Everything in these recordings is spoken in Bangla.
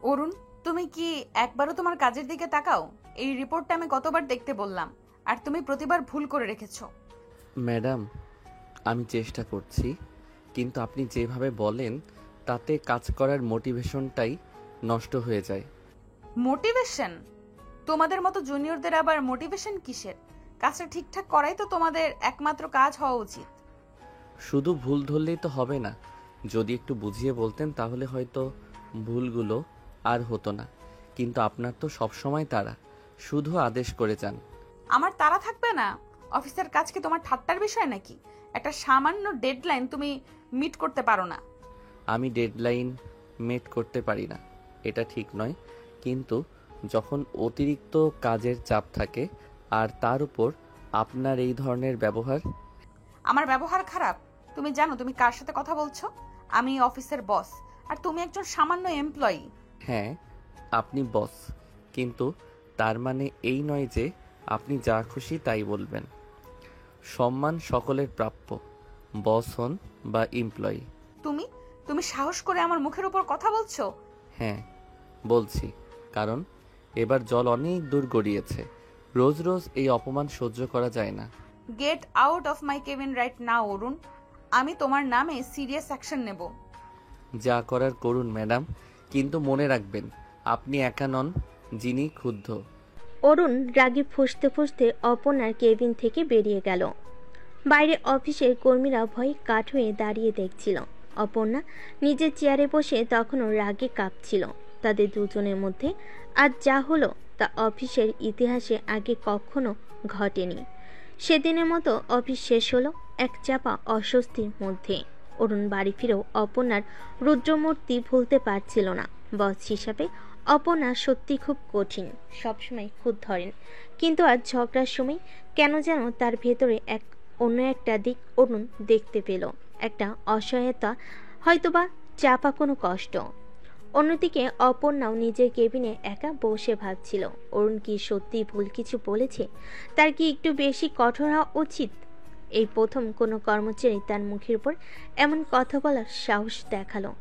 অরুণ, তুমি কি একবারও তোমার কাজের দিকে তাকাও? এই রিপোর্টটা আমি কতবার দেখতে বললাম, আর তুমি প্রতিবার ভুল করে রেখেছো। ম্যাডাম, আমি চেষ্টা করছি, কিন্তু আপনি যেভাবে বলেন তাতে কাজ করার মোটিভেশনটাই নষ্ট হয়ে যায়। মোটিভেশন? তোমাদের মতো জুনিয়রদের আবার মোটিভেশন কিসের? কাজটা ঠিকঠাক করাই তো তোমাদের একমাত্র কাজ হওয়া উচিত। শুধু ভুল ধরলেই তো হবে না। যদি একটু বুঝিয়ে বলতেন তাহলে হয়তো ভুলগুলো আর হতো না। কিন্তু আপনার তো সবসময় তাড়া, শুধু আদেশ করে যান। আমার তাড়া থাকবে না? অফিসের কাজ কি তোমার ঠাট্টার বিষয় নাকি? একটা সামান্য ডেডলাইন তুমি মিট করতে পারো না? আমি ডেডলাইন মেট করতে পারি না, এটা ঠিক নয়, কিন্তু যখন অতিরিক্ত কাজের চাপ থাকে আর তার উপর আপনার এই ধরনের ব্যবহার। আমার ব্যবহার খারাপ? তুমি জানো তুমি কার সাথে কথা বলছো? আমি অফিসের বস, আর তুমি একজন সামান্য এমপ্লয়ি। হ্যাঁ, আপনি বস, কিন্তু তার মানে এই নয় যে আপনি যা খুশি তাই বলবেন। সম্মান সকলের প্রাপ্য, বস হন বা এমপ্লয়ি। তুমি তুমি সাহস করে আমার মুখের উপর কথা বলছো? হ্যাঁ, বলছি, কারণ এবার জল অনেক দূর গড়িয়েছে। রোজ রোজ এই অপমান সহ্য করা যায় না। Get out of my cabin right now Arun. আমি তোমার নামে সিরিয়াস অ্যাকশন নেব। যা করার করুন ম্যাডাম, কিন্তু মনে রাখবেন আপনি একা নন যিনি ক্ষুব্ধ। অরুণ রাগে ফুঁসতে ফুঁসতে অপর্ণার কেবিন থেকে বেরিয়ে গেল। বাইরে অফিসের কর্মীরা ভয়ে কাঠ হয়ে দাঁড়িয়ে দেখছিল। অপর্ণা নিজের চেয়ারে বসে তখনও রাগে কাঁপছিল। তাদের দুজনের মধ্যে আজ যা হলো তা অফিসের ইতিহাসে আগে কখনো ঘটেনি। সেদিনের মতো অফিস শেষ হলো এক চাপা অস্বস্তির মধ্যে। অরুণ বাড়ি ফিরেও অপর্ণার রুদ্রমূর্তি ভুলতে পারছিল না। বস হিসাবে অপর্ণা সত্যি খুব কঠিন, সবসময় খুদ ধরেন, কিন্তু আজ ঝগড়ার সময় কেন যেন তার ভেতরে অন্য একটা দিক অরুণ দেখতে পেল, একটা অসহায়তা, হয়তোবা চাপা কোনো কষ্ট। অন্যদিকে অপর্ণাও নিজের কেবিনে একা বসে ভাবছিল, অরুণ কি সত্যি ভুল কিছু বলেছে? তার কি একটু বেশি কঠোর হওয়া উচিত? এই প্রথম কোনো কর্মচারী তার মুখের উপর এমন কথা বলার সাহস দেখালো।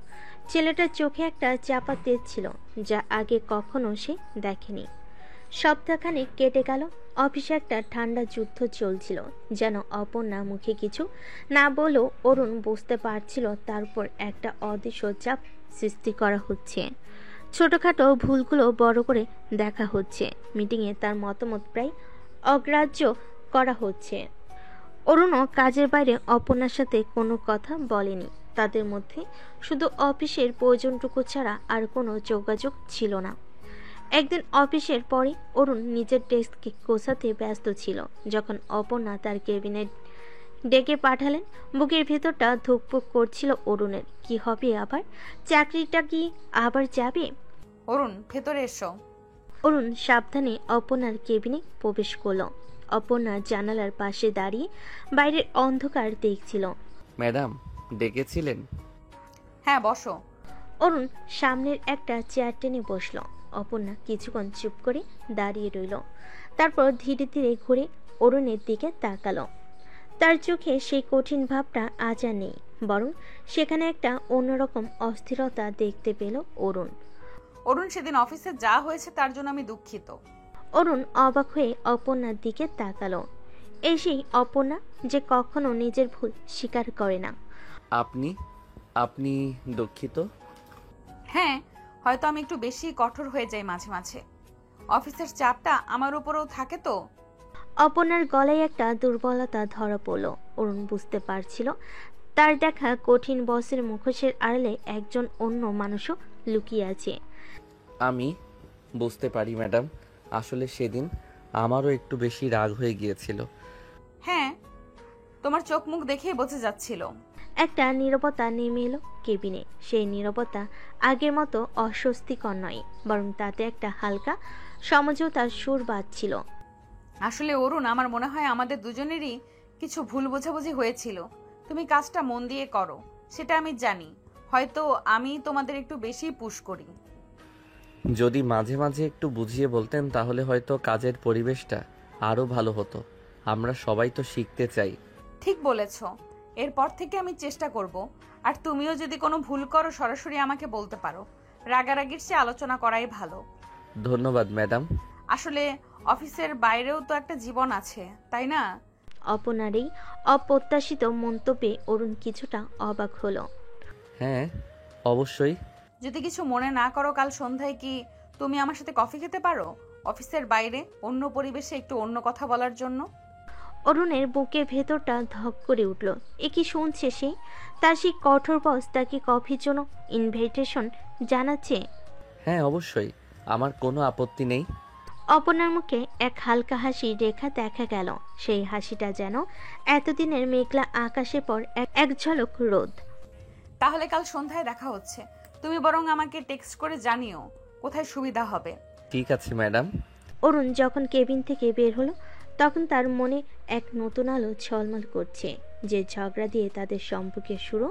ছেলেটার চোখে একটা চাপা তেজ ছিল, যা আগে কখনো সে দেখেনি। সপ্তাহখানেক কেটে গেল। অফিসে একটা ঠান্ডা যুদ্ধ চলছিল, যেন অপর্ণা মুখে কিছু না বলেও অরুণ বুঝতে পারছিল তার উপর একটা অদৃশ্য চাপ সৃষ্টি করা হচ্ছে। ছোটখাটো ভুলগুলো বড় করে দেখা হচ্ছে, মিটিংয়ে তার মতামত প্রায় অগ্রাহ্য করা হচ্ছে। অরুণও কাজের বাইরে অপর্ণার সাথে কোনো কথা বলেনি। তাদের মধ্যে শুধু অফিসের প্রয়োজনটুকু ছাড়া আর কোনো যোগাযোগ ছিল না। একদিন অফিসের পরে অরুণ নিজের ডেস্ককে গোছাতে ব্যস্ত ছিল, যখন অপর্ণা তার কেবিনে ডেকে পাঠালেন। বুকের ভেতরটা ধুকপুক করছিল অরুণের। কি হবে আবার? চাকরিটা কি আবার যাবে? অরুণ, ভেতরে এসো। অরুণ সাবধানে অপর্ণার কেবিনে প্রবেশ করল। অপর্ণা জানালার পাশে দাঁড়িয়ে বাইরের অন্ধকার দেখছিল। ম্যাডাম, ডেকেছিলেন? হ্যাঁ, বসো। অরুণ সামনের একটা চেয়ার টেনে বসল। অপর্ণা কিছুক্ষণ চুপ করে দাঁড়িয়ে রইল, তারপর ধীরে ধীরে ঘুরে অরুণের দিকে তাকালো। তার চোখে সেই কঠিন ভাবটা আজ আর নেই, বরং সেখানে একটা অন্যরকম অস্থিরতা দেখতে পেল অরুণ। অরুণ, সেদিন অফিসে যা হয়েছে তার জন্য আমি দুঃখিত। অরুণ অবাক হয়ে অপর্ণার দিকে তাকালো। এই সেই অপর্ণা যে কখনো নিজের ভুল স্বীকার করে না। আপনি আপনি দুঃখিত? হ্যাঁ, হয়তো আমি একটু বেশি কঠোর হয়ে যাই মাঝে মাঝে। অফিসের চাপটা আমার উপরেও থাকে তো। অপর্ণার গলায় একটা দুর্বলতা ধরা পড়ল। অরুণ বুঝতে পারছিল তার দেখা কঠিন বসের মুখোশের আড়ালে একজন অন্য মানুষও লুকিয়ে আছে। আমি বুঝতে পারি ম্যাডাম, আসলে সেদিন আমারও একটু বেশি রাগ হয়ে গিয়েছিল। হ্যাঁ, তোমার চোখ মুখ দেখেই বোঝা যাচ্ছিল। একটা নীরবতা নেমে এলো কেবিনে। সেই নীরবতা আগের মতো অস্বস্তিকর নয়, বরং তাতে একটা হালকা সমঝোতার সুর বাজছিল। আসলে অরুণ, আমার মনে হয় আমাদের দুজনেরই কিছু ভুল বোঝাবুঝি হয়েছিল। তুমি কাজটা মন দিয়ে করো, সেটা আমি জানি। হয়তো আমি তোমাদের একটু বেশি পুশ করি। যদি মাঝে মাঝে একটু বুঝিয়ে বলতেন তাহলে হয়তো কাজের পরিবেশটা আরও ভালো হতো। আমরা সবাই তো শিখতে চাই। ঠিক বলেছ। এরপর থেকে আমি চেষ্টা করব। আর তুমিও যদি কোনো ভুল করো সরাসরি আমাকে বলতে পারো। রাগারাগির চেয়ে আলোচনা করাই ভালো। ধন্যবাদ ম্যাডাম। আসলে অফিসের বাইরেও তো একটা জীবন আছে, তাই না? অপনার এই অপ্রত্যাশিত মন্তব্যে অরুণ কিছুটা অবাক হলো। হ্যাঁ, অবশ্যই। যদি কিছু মনে না করো, কাল সন্ধ্যায় কি তুমি আমার সাথে কফি খেতে পারো? অফিসের বাইরে অন্য পরিবেশে একটু অন্য কথা বলার জন্য। অরুণের বুকের ভেতরটা ধক করে উঠল। এ কি শুনছে সে? তার সেই কঠোর বস তাকে কফির জন্য ইনভাইটেশন জানাচ্ছে। হ্যাঁ, অবশ্যই, আমার কোনো আপত্তি নেই। অপনার মুখে এক হালকা হাসির রেখা দেখা গেল। সেই হাসিটা যেন এতদিনের মেঘলা আকাশের পর এক ঝলক রোদ। তাহলে কাল সন্ধ্যায় দেখা হচ্ছে। তুমি বরং আমাকে টেক্সট করে জানিও কোথায় সুবিধা হবে। ঠিক আছে ম্যাডাম। অরুণ যখন কেবিন থেকে বের হলো তখন তার মনে এক নতুন আলো ঝলমল করছে। যে ঝগড়া দিয়ে তাদের সম্পর্কের শুরু,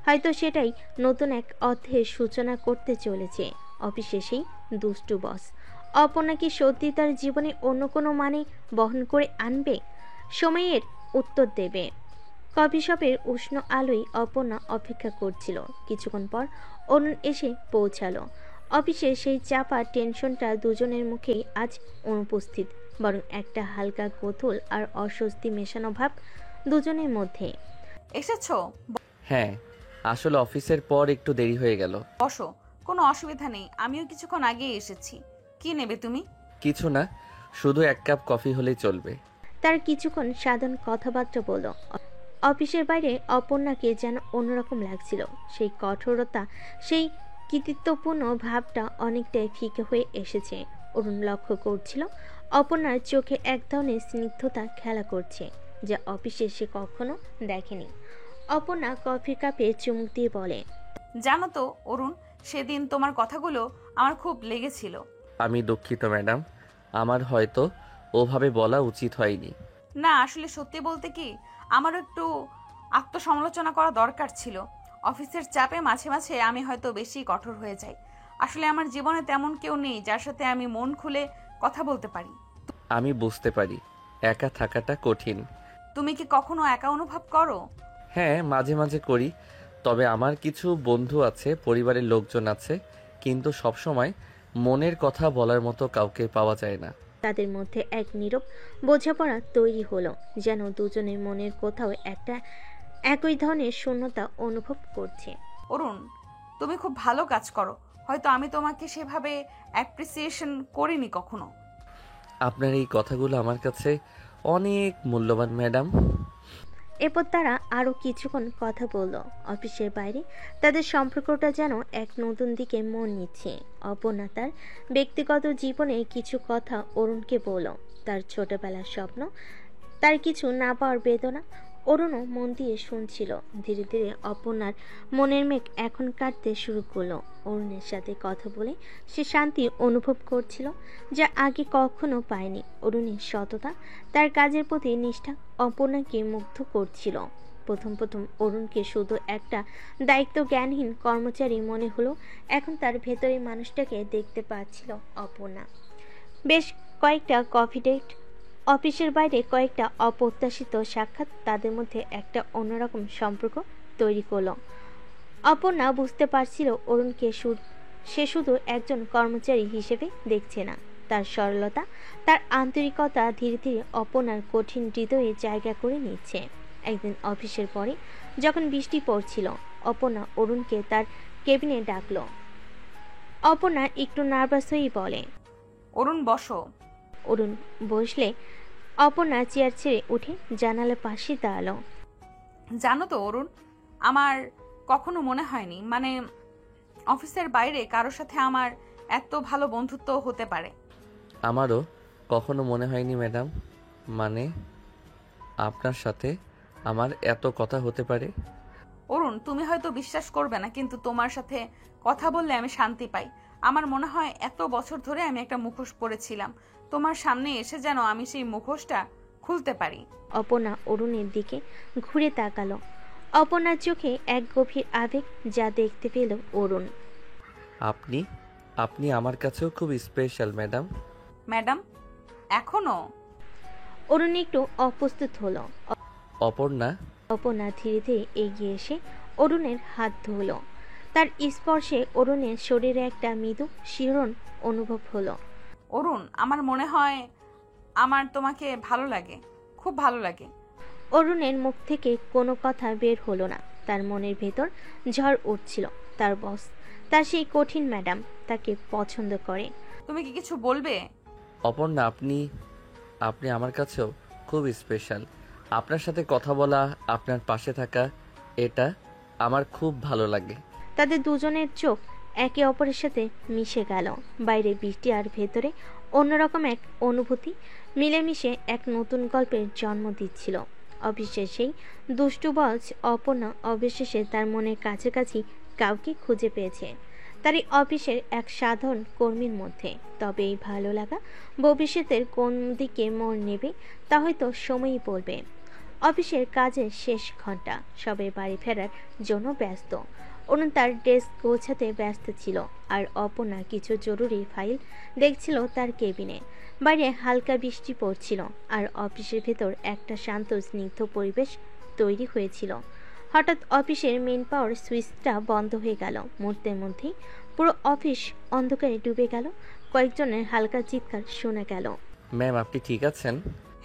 হয়তো সেটাই নতুন এক অধ্যায়ের সূচনা করতে চলেছে। অফিসে সেই দুষ্টু বস অপর্ণা কি সত্যি তার জীবনে অন্য কোনো মানে বহন করে আনবে? সময়ের উত্তর দেবে। কফি শপের উষ্ণ আলোয় অপর্ণা অপেক্ষা করছিল। কিছুক্ষণ পর অরুণ এসে পৌঁছালো। অফিসে সেই চাপা টেনশনটা দুজনের মুখেই আজ অনুপস্থিত, বরং একটা হালকা গোথল আর অস্বস্তি মেশানো ভাব দুজনের মধ্যে। এসেছো? হ্যাঁ, আসলে অফিসের পর একটু দেরি হয়ে গেল। বসো, কোনো অসুবিধা নেই, আমিও কিছুক্ষণ আগেই এসেছি। কি নেবে তুমি? কিছু না, শুধু এক কাপ কফি হলেই চলবে। তার কিছুক্ষণ সাধারণ কথাবার্তা বলল। অফিসের বাইরে অপর্ণাকে যেন অন্যরকম লাগছিল। সেই কঠোরতা, সেই কৃতিত্বপূর্ণ ভাবটা অনেকটাই ফিকে হয়ে এসেছে। অরুণ লক্ষ্য করছিল অপর্ণার চোখে এক ধরনের স্নিগ্ধতা খেলা করছে, যা অফিসে সে কখনো দেখেনি। অপর্ণা কফি কাপে চুমুক দিয়ে বলে, জানো তো অরুণ, সেদিন তোমার কথাগুলো আমার খুব লেগেছিল। আমি দুঃখিত ম্যাডাম, আমার হয়তো ওভাবে বলা উচিত হয়নি। না, আসলে সত্যি বলতে কি, আমারও একটু আত্মসমালোচনা করা দরকার ছিল। অফিসের চাপে মাঝে মাঝে আমি হয়তো বেশি কঠোর হয়ে যাই। আসলে আমার জীবনে তেমন কেউ নেই যার সাথে আমি মন খুলে কথা বলতে পারি। আমি বুঝতে পারি, একা থাকাটা কঠিন। তুমি কি কখনো একা অনুভব করো? হ্যাঁ, মাঝে মাঝে করি। তবে আমার কিছু বন্ধু আছে, পরিবারের লোকজন আছে, কিন্তু সবসময় মনের কথা বলার মতো কাউকে পাওয়া যায় না। তাদের মধ্যে এক নীরব বোঝাপড়া তৈরি হলো, যেন দুজনের মনের কোথাও একটা একই ধরনের শূন্যতা অনুভব করছে। অরুণ, তুমি খুব ভালো কাজ করো। হয়তো আমি তোমাকে সেভাবে অ্যাপ্রিসিয়েশন করিনি কখনো। আপনার এই কথাগুলো আমার কাছে অনেক মূল্যবান ম্যাডাম। এরপর তারা আরও কিছুক্ষণ কথা বলল। অফিসের বাইরে তাদের সম্পর্কটা যেন এক নতুন দিকে মন নিচ্ছে। অপর্ণা তার ব্যক্তিগত জীবনে কিছু কথা অরুণকে বলল, তার ছোটবেলার স্বপ্ন, তার কিছু না পাওয়ার বেদনা। অরুণও মন দিয়ে শুনছিল। ধীরে ধীরে অপর্ণার মনের মেঘ এখন কাটতে শুরু করলো। অরুণের সাথে কথা বলে সে শান্তি অনুভব করছিল, যা আগে কখনো পায়নি। অরুণের সততা, তার কাজের প্রতি নিষ্ঠা অপর্ণাকে মুগ্ধ করছিল। প্রথম প্রথম অরুণকে শুধু একটা দায়িত্ব জ্ঞানহীন কর্মচারী মনে হলো, এখন তার ভেতরে মানুষটাকে দেখতে পাচ্ছিল অপর্ণা। বেশ কয়েকটা কফি ডেট, অফিসের বাইরে কয়েকটা অপ্রত্যাশিত সাক্ষাৎ তাদের মধ্যে একটা অন্যরকম সম্পর্ক তৈরি করলো। অপর্ণা বুঝতে পারছিল অরুণকে সে শুধু একজন কর্মচারী হিসেবে দেখছে না। তার সরলতা, তার আন্তরিকতা ধীরে ধীরে অপর্ণার কঠিন হৃদয়ে জায়গা করে নিচ্ছে। একদিন অফিসের পরে যখন বৃষ্টি পড়ছিল, অপর্ণা অরুণকে তার কেবিনে ডাকলো। অপর্ণা একটু নার্ভাস হয়েই বলে, অরুণ, বসো। অরুণ বসলে অপর্ণা চেয়ার ছেড়ে উঠে জানালার পাশে দাঁড়ালো। জানো তো অরুণ, আমার কখনো মনে হয়নি মানে অফিসের বাইরে কারোর সাথে আমার এত ভালো বন্ধুত্ব হতে পারে। আমারও কখনো মনে হয়নি ম্যাডাম, মানে আপনার সাথে আমার এত কথা হতে পারে। অরুণ, তুমি হয়তো বিশ্বাস করবে না, কিন্তু তোমার সাথে কথা বললে আমি শান্তি পাই। আমার মনে হয় এত বছর ধরে আমি একটা মুখোশ পরেছিলাম, তোমার সামনে এসে যেন আমি সেই মুখোশটা খুলতে পারি। অপর্ণা অরুণের দিকে ঘুরে তাকালো। অপর্ণার চোখে এক গভীর আবেগ, যা দেখতে পেল অরুণ। আপনি আপনি আমার কাছেও খুব স্পেশাল ম্যাডাম। ম্যাডাম? এখনো? অরুণ একটু অপ্রস্তুত হলো। অপর্ণা। অপর্ণা ধীরে ধীরে এগিয়ে এসে অরুণের হাত ধরল। তার স্পর্শে অরুণের শরীরে একটা মৃদু শিহরণ অনুভব হলো। অরুণ, আমার মনে হয় আমার তোমাকে ভালো লাগে, খুব ভালো লাগে। অরুণের মুখ থেকে কোনো কথা বের হলো না। তার মনের ভেতর ঝড় উঠছিল। তার বস, তার সেই কঠিন ম্যাডাম তাকে পছন্দ করে। তুমি কি কিছু বলবে? অপর্ণা, আপনি আপনি আমার কাছেও খুব স্পেশাল। আপনার সাথে কথা বলা, আপনার পাশে থাকা, এটা আমার খুব ভালো লাগে। তাদের দুজনের চোখ একে অপরের সাথে মিশে গেল। বাইরে বৃষ্টি আর ভেতরে অন্যরকম এক অনুভূতি মিলেমিশে এক নতুন গল্পের জন্ম দিচ্ছিল। অফিসের সেই দুষ্টু বস অপর্ণা অবশেষে তার মনের কাছাকাছি কাউকে খুঁজে পেয়েছে, তার এই অফিসের এক সাধারণ কর্মীর মধ্যে। তবে এই ভালো লাগা ভবিষ্যতের কোন দিকে মোড় নেবে তা হয়তো সময়ই বলবে। অফিসের কাজের শেষ ঘন্টা, সবাই বাড়ি ফেরার জন্য ব্যস্ত। অরুণ তার ডেস্ক গোছাতে ব্যস্ত ছিল, আর অপর্ণা কিছু জরুরি ফাইল দেখছিল তার কেবিনে। বাইরে হালকা বৃষ্টি পড়ছিল, আর অফিসের ভেতর একটা শান্ত স্নিগ্ধ পরিবেশ তৈরি হয়েছিল। হঠাৎ অফিসের মেন পাওয়ার সুইচটা বন্ধ হয়ে গেল। মুহূর্তের মধ্যেই পুরো অফিস অন্ধকারে ডুবে গেল। কয়েকজনের হালকা চিৎকার শোনা গেল। ম্যাম, আপনি ঠিক আছেন?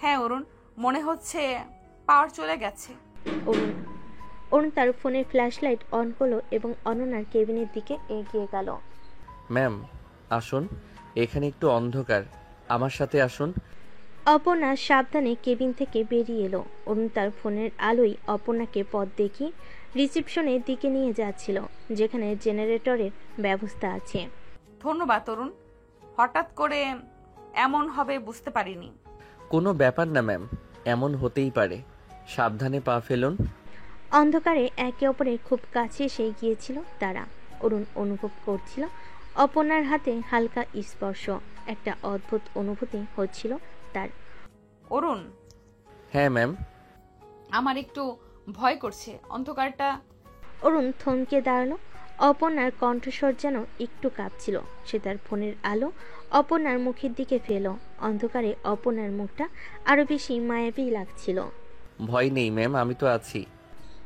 হ্যাঁ অরুণ, মনে হচ্ছে পাওয়ার চলে গেছে। অরুণ অরুণ তার ফোনের ফ্ল্যাশ লাইট অন করলো এবং অনন্যার কেবিনের দিকে এগিয়ে গেল। ম্যাম আসুন, এখানে একটু অন্ধকার, আমার সাথে আসুন। অপর্ণা সাবধানে কেবিন থেকে বেরিয়ে এলো। অরুণ তার ফোনের আলোয় অপর্ণাকে পথ দেখিয়ে রিসেপশনের দিকে নিয়ে যাচ্ছিল, যেখানে জেনারেটরের ব্যবস্থা আছে। ধন্যবাদ অরুণ, হঠাৎ করে এমন হবে বুঝতে পারিনি। কোনো ব্যাপার না ম্যাম, এমন হতেই পারে। সাবধানে পা ফেলুন। অন্ধকারে একে অপরের খুব কাছে এসে গিয়েছিল তারা। অরুণ অনুভব করছিল অপর্ণার হাতে হালকা স্পর্শ। একটা অদ্ভুত অনুভূতি হচ্ছিল তার। অরুণ, হ্যাঁ ম্যাম। আমার একটু ভয় করছে, অন্ধকারটা। অরুণ থমকে দাঁড়ালো। অপর্ণার কণ্ঠস্বর যেন একটু কাঁপছিল। সে তার ফোনের আলো অপর্ণার মুখের দিকে ফেলো। অন্ধকারে অপর্ণার মুখটা আরো বেশি মায়াবী লাগছিল। ভয় নেই ম্যাম, আমি তো আছি।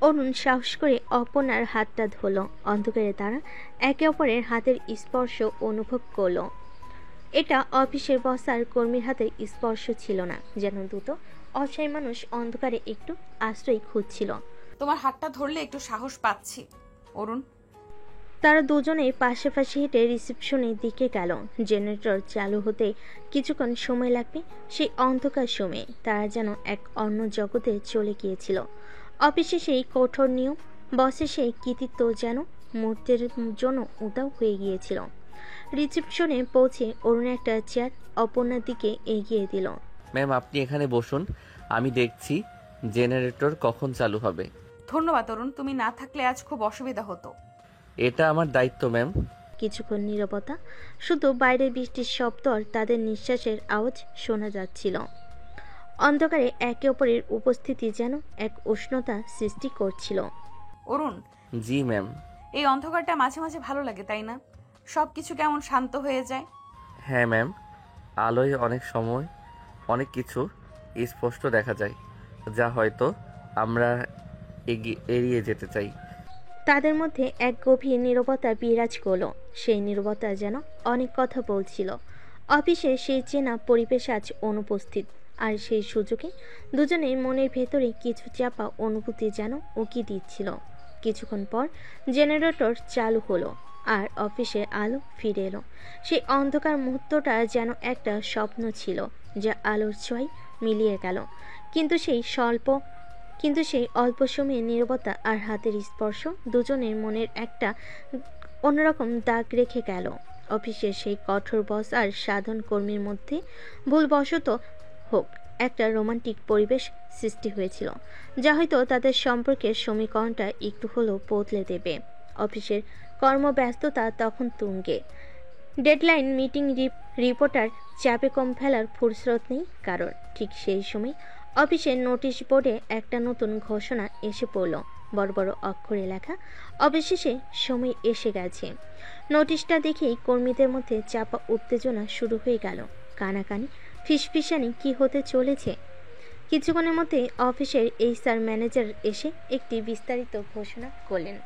অরুণ সাহস করে অপর্ণার হাতটা ধরল। অন্ধকারে তারা একে অপরের হাতের স্পর্শ অনুভব করলো। এটা অফিসের বস আর কর্মীর হাতের স্পর্শ ছিল না, যেন দুটো অসহায় মানুষ অন্ধকারে একটু আশ্রয় খুঁজছিল। তোমার হাতটা ধরলে একটু সাহস পাচ্ছি অরুণ। তারা দুজনেই পাশাপাশি হেঁটে রিসেপশনের দিকে গেল। জেনারেটর চালু হতে কিছুক্ষণ সময় লাগবে। সেই অন্ধকার সময়ে তারা যেন এক অন্য জগতে চলে গিয়েছিল। অফিসে সেই কঠোর নিয়ম, বসের সেই কৃতিত্ব যেন মুহূর্তের জন্য উধাও হয়ে গিয়েছিল। রিসেপশনে পৌঁছে অরুণ একটা চেয়ার অপর্ণার দিকে এগিয়ে দিল। ম্যাম আপনি এখানে বসুন, আমি দেখছি জেনারেটর কখন চালু হবে। ধন্যবাদ অরুণ, তুমি না থাকলে আজ খুব অসুবিধা হতো। এটা আমার দায়িত্ব ম্যাম। কিছুক্ষণ নীরবতা, শুধু বাইরের বৃষ্টির শব্দ আর তাদের নিঃশ্বাসের আওয়াজ শোনা যাচ্ছিল। অন্ধকারে একে অপরের উপস্থিতি যেন এক উষ্ণতা সৃষ্টি করছিল। অরুণ, জি ম্যাম। এই অন্ধকারটা মাঝে মাঝে ভালো লাগে, তাই না? সবকিছু কেমন শান্ত হয়ে যায়। হ্যাঁ ম্যাম, আলোয় অনেক সময় অনেক কিছু স্পষ্ট দেখা যায়, যা হয়তো আমরা এড়িয়ে যেতে চাই। তাদের মধ্যে এক গভীর নীরবতা বিরাজ করলো। সেই নীরবতা যেন অনেক কথা বলছিল। অফিসে সেই চেনা পরিবেশ আজ অনুপস্থিত, আর সেই সুযোগে দুজনের মনের ভেতরে কিছু চাপা অনুভূতি যেন উকি দিচ্ছিল। কিছুক্ষণ পর জেনারেটর চালু হলো, আর অফিসে আলো ফিরে এলো। সেই অন্ধকার মুহূর্তটা যেন একটা স্বপ্ন ছিল, যা আলোর ছোঁয়ায় মিলিয়ে গেল। কিন্তু সেই অল্প সময়ে নীরবতা আর হাতের স্পর্শ দুজনের মনের একটা অন্যরকম দাগ রেখে গেল। অফিসের সেই কঠোর বস আর সাধারণ কর্মীর মধ্যে ভুলবশত হোক একটা রোমান্টিক পরিবেশ সৃষ্টি হয়েছিল, যা হয়তো তাদের সম্পর্কের সমীকরণটা একটু হলেও বদলে দেবে। অফিসের কর্মব্যস্ততা তখন তুঙ্গে। ডেডলাইন, মিটিং, রিপোর্টার, চাপে কম ফেলার ফুরসত নেই কারোর। ঠিক সেই সময় অফিসের নোটিশ বোর্ডে একটা নতুন ঘোষণা এসে পড়ল। বড় বড় অক্ষরে লেখা, অবশেষে সময় এসে গেছে। নোটিশটা দেখেই কর্মীদের মধ্যে চাপা উত্তেজনা শুরু হয়ে গেল। কানাকানি, ফিসফিসানি কি হতে চলেছে। কিছুক্ষণের মধ্যে অফিসের HR ম্যানেজার এসে একটি বিস্তারিত ঘোষণা করলেন।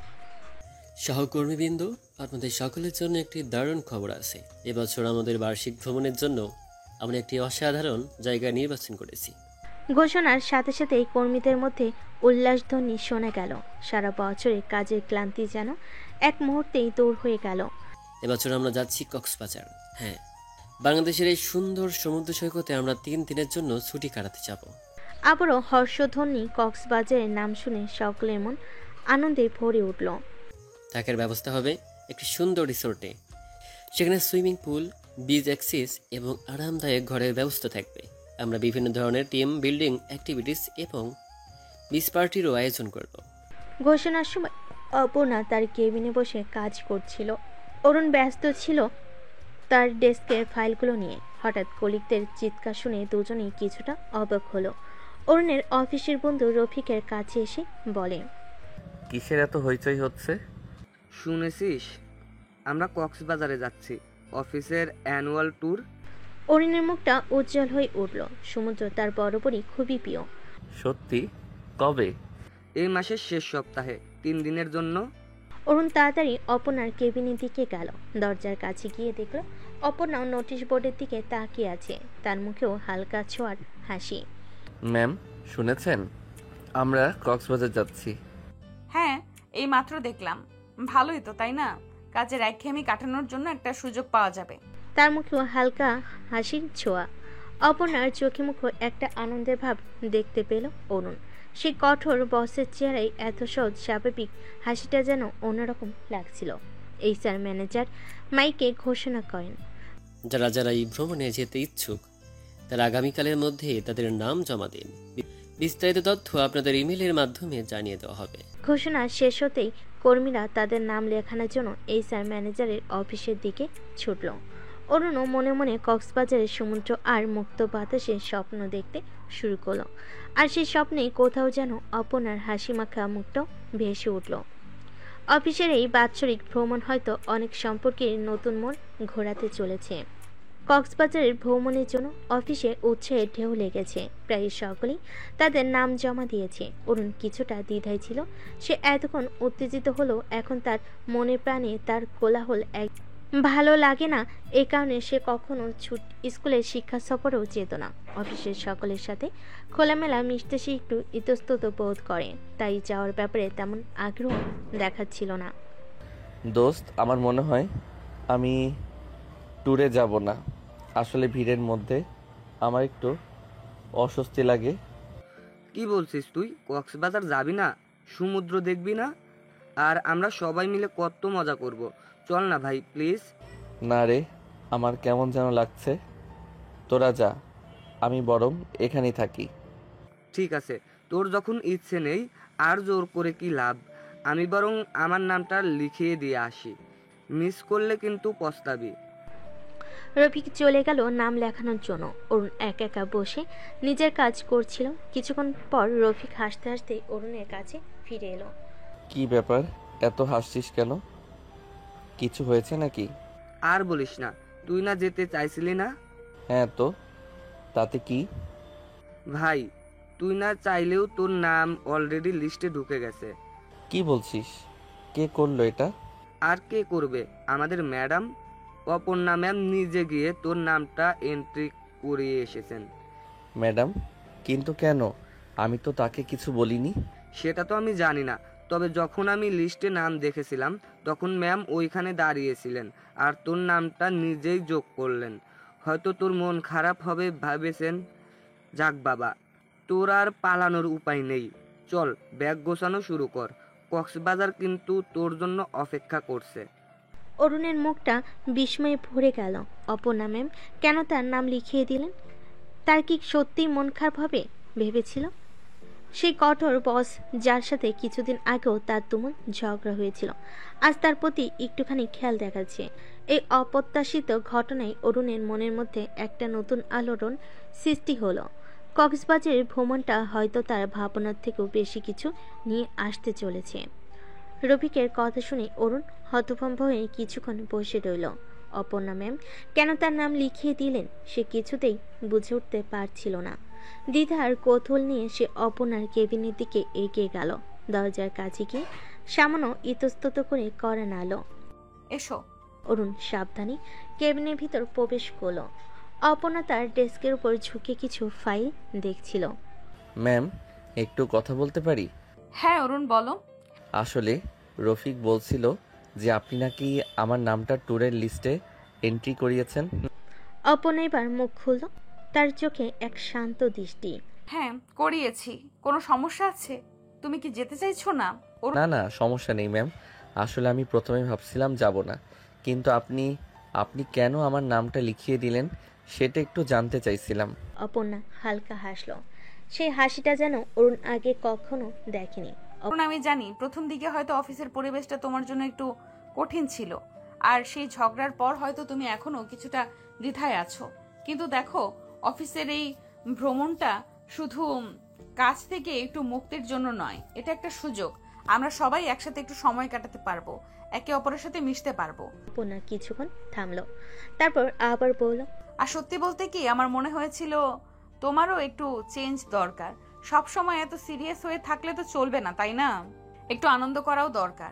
সহকর্মীবৃন্দ, আপনাদের সকলের জন্য একটি দারুণ খবর আছে। এবছর আমাদের বার্ষিক ভ্রমণের জন্য আমরা একটি অসাধারণ জায়গা নির্বাচন করেছি। ঘোষণার সাথে সাথেই কর্মীদের মধ্যে উল্লাসধ্বনি শোনা গেল। সারা বছরের কাজের ক্লান্তি যেন এক মুহূর্তেই দূর হয়ে গেল। এবছর আমরা যাচ্ছি কক্সবাজার। হ্যাঁ, বাংলাদেশের এই সুন্দর সমুদ্র সৈকতে আমরা 3 দিনের জন্য ছুটি কাটাতে যাব। আবারও হর্ষধ্বনি কক্সবাজারের নাম শুনে সকলের মন আনন্দে ভরে উঠল। থাকার ব্যবস্থা হবে একটি সুন্দর রিসোর্টে। সেখানে সুইমিং পুল, বিচ অ্যাক্সেস এবং আরামদায়ক ঘরের ব্যবস্থা থাকবে। আমরা বিভিন্ন ধরনের টিম বিল্ডিং অ্যাক্টিভিটিস এবং বিচ পার্টিরও আয়োজন করব। ঘোষণার সময় অপর্ণা তার কেবিনে বসে কাজ করছিল। অরুণ ব্যস্ত ছিল তার ডেস্কের ফাইলগুলো নিয়ে। হঠাৎ কলিগদের চিৎকার শুনে দুজনেই কিছুটা অবাক হলো। অরুণের অফিসের বন্ধু রফিকের কাছে এসে বলে, কিসের এত হইচই হচ্ছে? শুনেছিস আমরা কক্সবাজারে যাচ্ছি, অফিসের অ্যানুয়াল ট্যুর। অরুণের মুখটা উজ্জ্বল হয়ে উঠল। সমুদ্র তার বরাবরই খুবই প্রিয়। সত্যি? কবে? এই মাসের শেষ সপ্তাহে 3 দিনের জন্য। অরুণ তাড়াতাড়ি অপর্ণার কেবিনের দিকে গেল। দরজার কাছে গিয়ে দেখল অপর্ণাও নোটিশ বোর্ডের দিকে তাকিয়ে আছে। তার মুখেও হালকা ছোঁয়ার হাসি। ম্যাম, শুনেছেন? আমরা কক্সবাজার যাচ্ছি। হ্যাঁ, এই মাত্র দেখলাম। ভালোই তো, তাই না? কাজের একঘেয়েমি কাটানোর জন্য একটা সুযোগ পাওয়া যাবে। তার মুখেও হালকা হাসির ছোঁয়া। অপর্ণার চোখে মুখে একটা আনন্দের ভাব দেখতে পেল অরুণ। সেই কঠোর বসের চেহারায় এত সহজ স্বাভাবিক হাসিটা যেন অন্যরকম লাগছিল। এইচআর ম্যানেজার মাইকে ঘোষণা করেন, যারা যারা এই ভ্রমণে যেতে ইচ্ছুক তারা আগামীকালের মধ্যে তাদের নাম জমা দিন। বিস্তারিত তথ্য আপনাদের ইমেলের মাধ্যমে জানিয়ে দেওয়া হবে। ঘোষণা শেষ হতেই কর্মীরা তাদের নাম লেখানোর জন্য এইচআর ম্যানেজারের অফিসের দিকে ছুটল। অরুণও মনে মনে কক্সবাজারের সমুদ্র আর মুক্ত বাতাসে স্বপ্ন দেখতে শুরু করলো। আর সেই স্বপ্নে কোথাও যেন অপর্ণার হাসি মাখা মুখটাও ভেসে উঠল। অফিসের এই বাৎসরিক ভ্রমণ হয়তো অনেক সম্পর্কের নতুন মোড় ঘোরাতে চলেছে। কক্সবাজারের ভ্রমণের জন্য অফিসে উৎসাহের ঢেউ লেগেছে। প্রায় সকলেই তাদের নাম জমা দিয়েছে। অরুণ কিছুটা দ্বিধায় ছিল। সে এতক্ষণ উত্তেজিত হলো, এখন তার মনে প্রাণে তার কোলাহল এক ভালো লাগে না। এই কারণে সে কখনো স্কুলের শিক্ষা সফরেও যেত না। অফিসের সকলের সাথে খোলামেলা মিশতে সে একটু ইতস্তত বোধ করে, তাই যাওয়ার ব্যাপারে তেমন আগ্রহ দেখাচ্ছিল না। দোস্ত, আমার মনে হয় আমি ট্যুরে যাব না। আসলে ভিড়ের মধ্যে আমার একটু অস্বস্তি লাগে। কি বলছিস তুই? কক্সবাজার যাবি না? সমুদ্র দেখবি না? আর আমরা সবাই মিলে কত মজা করব। চল না ভাই, প্লিজ। না রে, আমার কেমন যেন লাগছে। তোরা যা, আমি বরং এখানেই থাকি। ঠিক আছে, তোর যখন ইচ্ছে নেই আর জোর করে কি লাভ। আমি বরং আমার নামটা লিখিয়ে দিয়ে আসি। মিস করলে কিন্তু পস্তাবি। রফিক চলে গেল নাম লেখানোর জন্য। অরুণ একা একা বসে নিজের কাজ করছিল। কিছুক্ষণ পর রফিক হাসতে হাসতে অরুণের কাছে ফিরে এলো। কি ব্যাপার, এত হাসছিস কেন? কিছু হয়েছে নাকি? আর বলিস না, তুই না যেতে চাইছিলি না? হ্যাঁ, তো তাতে কি? ভাই, তুই না চাইলেও তোর নাম অলরেডি লিস্টে ঢুকে গেছে। কি বলছিস? কে করলো এটা? আর কে করবে? আমাদের ম্যাডাম অপর্ণা ম্যাম নিজে গিয়ে তোর নামটা এন্ট্রি করিয়ে এসেছেন। ম্যাডাম? কিন্তু কেন? আমি তো তাকে কিছু বলিনি। সেটা তো আমি জানি না, তবে যখন আমি লিস্টে নাম দেখেছিলাম তখন ম্যাম ওইখানে দাঁড়িয়েছিলেন আর তোর নামটা নিজেই যোগ করলেন। হয়তো তোর মন খারাপ হবে ভেবেছেন। যাক বাবা, তোর আর পালানোর উপায় নেই। চল, ব্যাগ গোছানো শুরু কর। কক্সবাজার কিন্তু তোর জন্য অপেক্ষা করছে। অরুণের মুখটা বিস্ময়ে ভরে গেল। অপর্ণা ম্যাম কেন তার নাম লিখিয়ে দিলেন? তার কি সত্যিই মন খারাপ হবে ভেবেছিল? সেই কঠোর বস যার সাথে কিছুদিন আগেও তার তুমুল ঝগড়া হয়েছিল, আজ তার প্রতি একটুখানি খেয়াল দেখাচ্ছে। এই অপ্রত্যাশিত ঘটনায় অরুণের মনের মধ্যে একটা নতুন আলোড়ন সৃষ্টি হলো। কক্সবাজারের ভ্রমণটা হয়তো তার ভাবনার থেকেও বেশি কিছু নিয়ে আসতে চলেছে। রফিকের কথা শুনে অরুণ হতভম্ব হয়ে কিছুক্ষণ বসে রইল। অপর্ণা ম্যাম কেন তার নাম লিখিয়ে দিলেন সে কিছুতেই বুঝে উঠতে পারছিল না। দ্বিধার কৌতূহল নিয়ে সে অপর্ণার কেবিনের দিকে এগিয়ে গেল। দরজার কাছে গিয়ে সামান্য ইতস্তত করে করা নাড়ল। এসো। অরুণ সাবধানে কেবিনের ভিতর প্রবেশ করলো। অপর্ণা তার ডেস্কের উপর ঝুঁকে কিছু ফাইল দেখছিল। ম্যাম, একটু কথা বলতে পারি? হ্যাঁ অরুণ, বলো। আসলে রফিক বলছিল যে আপনি নাকি আমার নামটা ট্যুরের লিস্টে এন্ট্রি করিয়েছেন। অপর্ণা এবার মুখ খুলল, তার চোখে এক শান্ত দৃষ্টি। হ্যাঁ করিয়েছি। কোনো সমস্যা আছে? তুমি কি যেতে চাইছো না? না না, সমস্যা নেই ম্যাম। আসলে আমি প্রথমে ভাবছিলাম যাব না, কিন্তু আপনি কেন আমার নামটা লিখিয়ে দিলেন সেটা একটু জানতে চাইছিলাম। অপর্ণা হালকা হাসলো। সেই হাসিটা যেন অরুণ আগে কখনো দেখেনি। অরুণ, আমি জানি প্রথম দিকে হয়তো অফিসের পরিবেশটা তোমার জন্য একটু কঠিন ছিল, আর সেই ঝগড়ার পর হয়তো তুমি এখনো কিছুটা দ্বিধায় আছো। কিন্তু দেখো, অফিসের এই ভ্রমণটা শুধু কাজ থেকে একটু মুক্তির জন্য নয়, এটা একটা সুযোগ। আমরা সবাই একসাথে একটু সময় কাটাতে পারবো, একে অপরের সাথে মিশতে পারবো। অপর্ণা কিছুক্ষণ থামলো, তারপর আবার বলল, আর সত্যি বলতে কি, আমার মনে হয়েছিল তোমারও একটু চেঞ্জ দরকার। সব সময় এত সিরিয়াস হয়ে থাকলে তো চলবে না, তাই না? একটু আনন্দ করাও দরকার।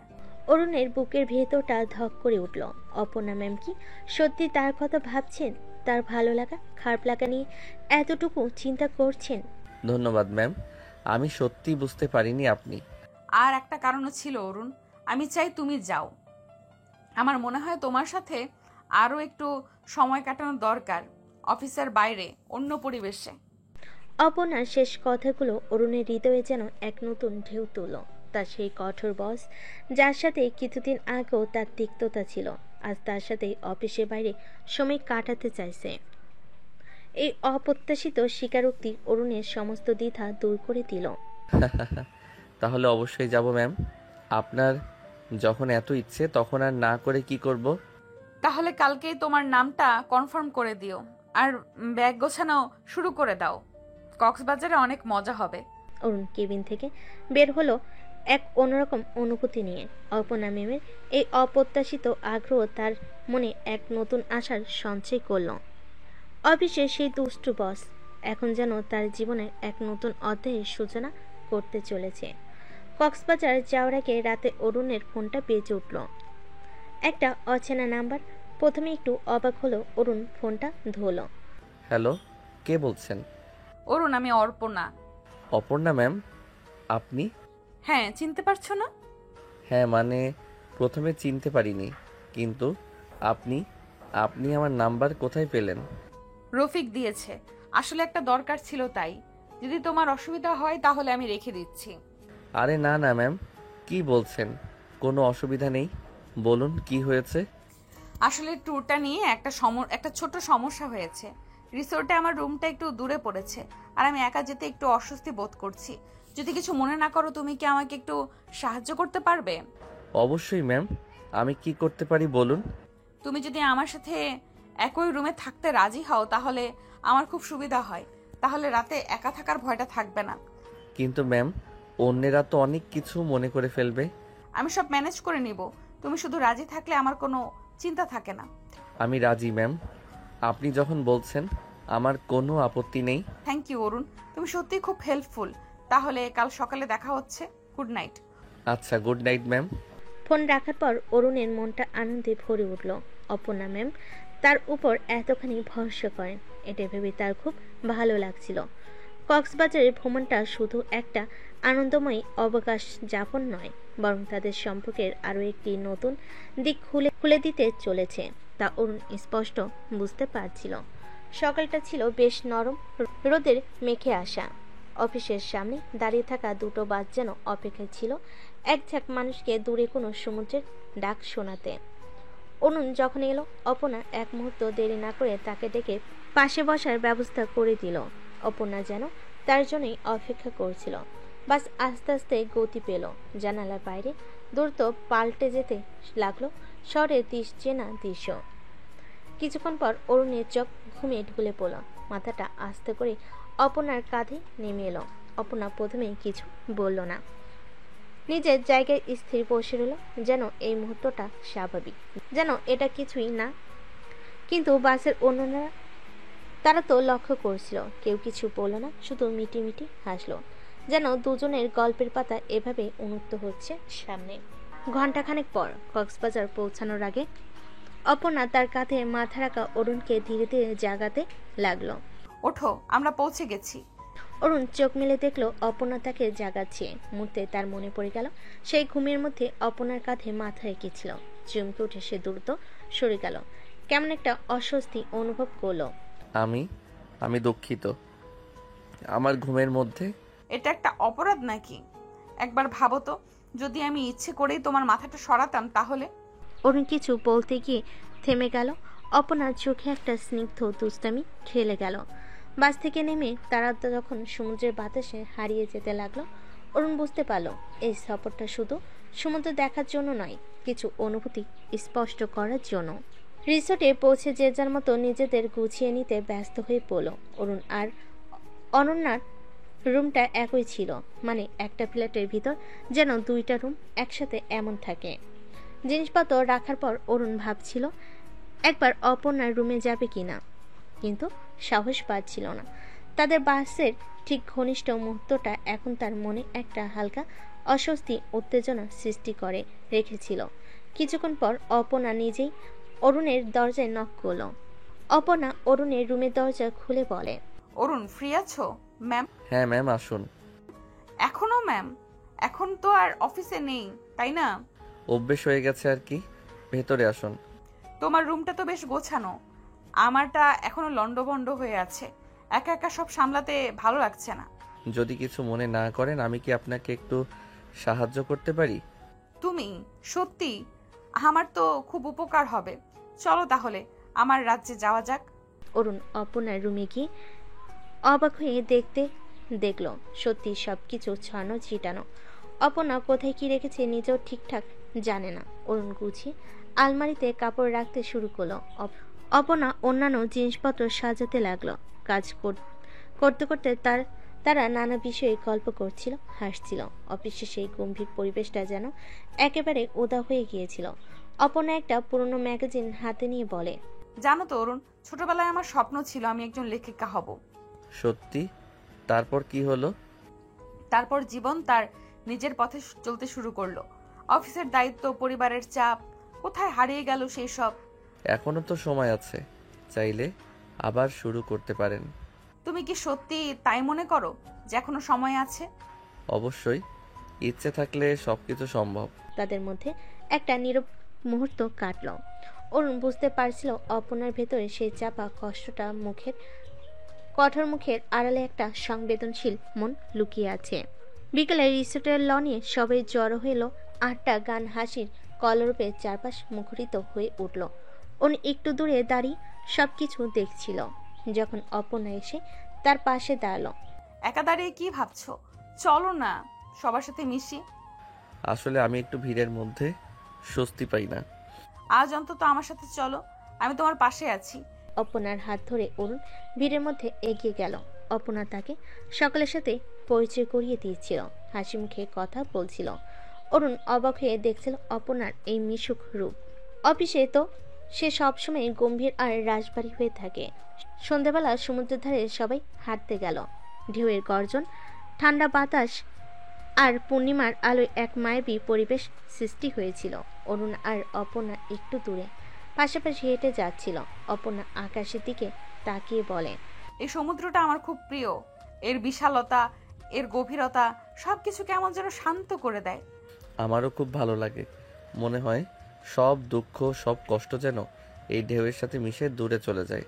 অরুণের বুকের ভেতরটা ধক করে উঠল। অপর্ণা ম্যাম কি সত্যি তার কথা ভাবছেন? তার ভালো লাগা খারাপ লাগা নিয়ে এতটুকু চিন্তা করছেন? ধন্যবাদ ম্যাম, আমি সত্যি বুঝতে পারিনি আপনি। আর একটা কারণও ছিল অরুণ, আমি চাই তুমি যাও। আমার মনে হয় তোমার সাথে আরো একটু সময় কাটানো দরকার, অফিসের বাইরে, অন্য পরিবেশে। অপর্ণার শেষ কথাগুলো অরুণের হৃদয়ে যেন এক নতুন ঢেউ তুলল। তার সেই কঠোর বস, যার সাথে কিছুদিন আগেও তার তিক্ততা ছিল, আজ তার সাথে অফিসের বাইরে সময় কাটাতে চাইছে। এই অপ্রত্যাশিত স্বীকারোক্তি অরুণের সমস্ত দ্বিধা দূর করে দিল। তাহলে অবশ্যই যাব ম্যাম। আপনার যখন এত ইচ্ছে তখন আর না করে কি করব? তাহলে কালকেই তোমার নামটা কনফার্ম করে দিও, আর ব্যাগ গোছানো শুরু করে দাও। কক্সবাজারে অনেক মজা হবে। অরুণ কেবিন থেকে বের হলো এক অন্যরকম অনুভূতি নিয়ে। অপর্ণা ম্যামের এই অপ্রত্যাশিত আগ্রহ তার মনে এক নতুন আশার সঞ্চয় করল। অফিসে সেই দুষ্টু বস এখন যেন তার জীবনের এক নতুন অধ্যায়ের সূচনা করতে চলেছে। কক্সবাজার যাওয়ার আগে রাতে অরুণের ফোনটা বেজে উঠল। একটা অচেনা নাম্বার। প্রথমে একটু অবাক হলো অরুণ, ফোনটা ধরল। হ্যালো, কে বলছেন? অরুণ, আমি অর্পণা। অপর্ণা ম্যাম, আপনি? হ্যাঁ, চিনতে পারছো না? হ্যাঁ, মানে প্রথমে চিনতে পারিনি, কিন্তু আপনি আপনি আমার নাম্বার কোথায় পেলেন? রফিক দিয়েছে। আসলে একটা দরকার ছিল, তাই। যদি তোমার অসুবিধা হয় তাহলে আমি রেখে দিচ্ছি। আরে না না ম্যাম, কি বলছেন? কোনো অসুবিধা নেই, বলুন কি হয়েছে। আসলে ট্যুরটা নিয়ে একটা ছোট সমস্যা হয়েছে। রিসোর্টে আমার রুমটা একটু দূরে পড়েছে, আর আমি একা যেতে একটু অস্বস্তি বোধ করছি। যদি কিছু মনে না করো, তুমি কি আমাকে একটু সাহায্য করতে পারবে? অবশ্যই ম্যাম, আমি কি করতে পারি বলুন। তুমি যদি আমার সাথে একই রুমে থাকতে রাজি হও তাহলে আমার খুব সুবিধা হয়। তাহলে রাতে একা থাকার ভয়টা থাকবে না। কিন্তু ম্যাম, অন্যেরা তো অনেক কিছু মনে করে ফেলবে। আমি সব ম্যানেজ করে নিব। তুমি শুধু রাজি থাকলে আমার কোনো চিন্তা থাকে না। আমি রাজি ম্যাম, আপনি যখন বলছেন আমার কোনো আপত্তি নেই। থ্যাংক ইউ অরুণ, তুমি সত্যিই খুব হেল্পফুল। তাহলে কাল সকালে দেখা হচ্ছে। Good night. আচ্ছা, গুড নাইট ম্যাম। ফোন রাখার পর অরুণের মনটা আনন্দে ভরে উঠল। অপর্ণা ম্যাম তার উপর এতখানি ভরসা করেন, এটা ভেবে তার খুব ভালো লাগছিল। কক্সবাজারের ভ্রমণটা শুধু একটা আনন্দময় অবকাশ যাপন নয়, বরং তাদের সম্পর্কের আরও একটি নতুন দিক খুলে দিতে চলেছে, তা অরুণ স্পষ্ট বুঝতে পারছিল। সকালটা ছিল বেশ নরম, রোদের মেখে আসা। অফিসের সামনে দাঁড়িয়ে থাকা দুটো বাস যেন অপেক্ষায় ছিল এক ঝাঁক মানুষকে দূরে কোনো সমুদ্রের ডাক শোনাতে। অরুণ যখন এলো, অপর্ণা এক মুহূর্ত দেরি না করে তাকে ডেকে পাশে বসার ব্যবস্থা করে দিল। অপর্ণা যেন তার জন্যই অপেক্ষা করছিল। বাস আস্তে আস্তে গতি পেল। জানালার বাইরে দ্রুত পাল্টে যেতে লাগলো শহরের চেনা দৃশ্য। কিছুক্ষণ পর অরুণের চোখ ঘুমিয়ে ঢুলে পড়ল। মাথাটা আস্তে করে অপর্ণার কাঁধে নেমে এলো। অপর্ণা প্রথমেই কিছু বলল না, নিজের জায়গায় স্থির বসে রইল, যেন এই মুহূর্তটা স্বাভাবিক, যেন এটা কিছুই না। কিন্তু বাসের অন্যরা, তারা তো লক্ষ্য করছিল। কেউ কিছু বলল না, শুধু মিটি মিটি হাসলো। যেন দুজনের গল্পের পাতা এভাবে উন্মুক্ত হচ্ছে সামনে। ঘণ্টাখানেক পর কক্সবাজার পৌঁছানোর আগে অপর্ণা তার কাঁধে মাথা রাখা অরুণকে ধীরে ধীরে জাগাতে লাগলো। ওঠো, আমরা পৌঁছে গেছি। অরুণ চোখ মেলে দেখলো অপর্ণা তাকে জাগাচ্ছে। মুহূর্তে তার মনে পড়ে গেল সেই ঘুমের মধ্যে অপর্ণার কাঁধে মাথা রেখেছিল। চমকে উঠে সে দ্রুত সরে গেল। কেমন একটা অস্বস্তি অনুভব করলো। আমি দুঃখিত। আমার ঘুমের মধ্যে এটা একটা অপরাধ নাকি? একবার ভাবো তো, যদি আমি ইচ্ছে করেই তোমার মাথাটা সরাতাম তাহলে। অরুণ কিছু বলতে গিয়ে থেমে গেল। অপর্ণার চোখে একটা স্নিগ্ধ দুষ্টামি খেলে গেল। বাস থেকে নেমে তারা যখন সমুদ্রের বাতাসে হারিয়ে যেতে লাগলো, অরুণ বুঝতে পারল এই সফরটা শুধু সমুদ্র দেখার জন্য নয়, কিছু অনুভূতি স্পষ্ট করার জন্য। রিসোর্টে পৌঁছে যে যার মতো নিজেদের গুছিয়ে নিতে ব্যস্ত হয়ে পড়ল। অরুণ আর অনন্যার রুমটা একই ছিল, মানে একটা ফ্ল্যাটের ভিতর যেন দুইটা রুম একসাথে এমন থাকে। জিনিসপত্র রাখার পর অরুণ ভাবছিল একবার অপর্ণার রুমে যাবে কিনা, কিন্তু সাহস পাচ্ছিল না। তাদের বাসের ঠিক ঘনিষ্ঠ মুহূর্তটা এখন তার মনে একটা হালকা অস্বস্তি উত্তেজনা সৃষ্টি করে রেখেছিল। কিছুক্ষণ পর অপর্ণা নিজেই অরুণের দরজায় নক করল। অপর্ণা অরুণের রুমের দরজা খুলে বলে, অরুণ, ফ্রি আছো? ম্যাম। হ্যাঁ ম্যাম, আসুন। এখনো ম্যাম? এখন তো আর অফিসে নেই, তাই না? অভ্যেস হয়ে গেছে আর কি। ভেতরে আসুন। তোমার রুমটা তো বেশ গোছানো, আমারটা এখনো লন্ডভন্ড হয়ে আছে। একা একা সব সামলাতে ভালো লাগছে না। যদি কিছু মনে না করেন, আমি কি আপনাকে একটু সাহায্য করতে পারি? তুমি সত্যি, আমার তো খুব উপকার হবে। চলো তাহলে আমার রাজ্যে যাওয়া যাক। অরুণ অপর্ণার রুমে গিয়ে অবাক হয়ে দেখলো সত্যি সবকিছু ছড়ানো ছিটানো। অপর্ণা কোথায় কি রেখেছে নিজেও ঠিকঠাক জানে না। অরুণ গুছিয়ে আলমারিতে কাপড় রাখতে শুরু করলো। অপর্ণা অন্যান্য জিনিসপত্র সাজাতে লাগলো। কাজ করতে করতে তারা নানা বিষয়ে গল্প করছিল, হাসছিল। অফিসে সেই গম্ভীর পরিবেশটা যেন একেবারে উদা হয়ে গিয়েছিল। অপর্ণা একটা পুরনো ম্যাগাজিন হাতে নিয়ে বলে, জানো তো অরুণ, ছোটবেলায় আমার স্বপ্ন ছিল আমি একজন লেখিকা হব। সত্যি? তারপর কি হলো? তারপর জীবন তার নিজের পথে চলতে শুরু করলো। অফিসের দায়িত্ব, পরিবারের চাপ, কোথায় হারিয়ে গেল সেই সব। এখনো তো সময় আছে, চাইলে আবার শুরু করতে পারেন। তুমি কি সত্যি তাই মনে করো যে এখনো সময় আছে? অবশ্যই, ইচ্ছে থাকলে সবকিছু সম্ভব। তাদের মধ্যে একটা নীরব মুহূর্ত কাটল। অরুণ বুঝতে পারছিল অপর্ণার ভেতরে সেই চাপা কষ্টটা কঠোর মুখের আড়ালে একটা সংবেদনশীল মন লুকিয়ে আছে। বিকেলে রিসোর্টের লনে সবাই জড়ো হইল। আটটা গান, হাসির কলরূপে চারপাশ মুখরিত হয়ে উঠল। অরুণ একটু দূরে দাঁড়িয়ে সবকিছু দেখছিল। যখন অপর্ণা এসে তার পাশে দাঁড়ালো। একা দাঁড়িয়ে কি ভাবছো? চলো না সবার সাথে মিশি। আসলে আমি একটু ভিড়ের মধ্যে স্বস্তি পাই না। আজ অন্তত আমার সাথে চলো, আমি তোমার পাশে আছি। অপর্ণার হাত ধরে অরুণ ভিড়ের মধ্যে এগিয়ে গেল। অপর্ণা তাকে সকলের সাথে পরিচয় করিয়ে দিয়েছিল, হাসি মুখে কথা বলছিল। অরুণ অবাক হয়ে দেখছিল অপর্ণার এই মিশুক রূপ। অফিসে তো সে সবসময় গম্ভীর আর রাশবাড়ি হয়ে থাকে। সন্ধ্যাবেলা সমুদ্রের ধারে সবাই হাঁটতে গেল। ঢেউয়ের গর্জন, ঠান্ডা বাতাস আর পূর্ণিমার আলোয় এক মায়াবী পরিবেশ সৃষ্টি হয়েছিল। অরুণ আর অপর্ণা একটু দূরে পাশাপাশি হেঁটে যাচ্ছিল। অপর্ণা আকাশের দিকে তাকিয়ে বলে, এই সমুদ্রটা আমার খুব প্রিয়। এর বিশালতা, এর গভীরতা সবকিছু কেমন যেন শান্ত করে দেয়। আমারও খুব ভালো লাগে। মনে হয় সব দুঃখ, সব কষ্ট যেন এই ঢেউয়ের সাথে মিশে দূরে চলে যায়।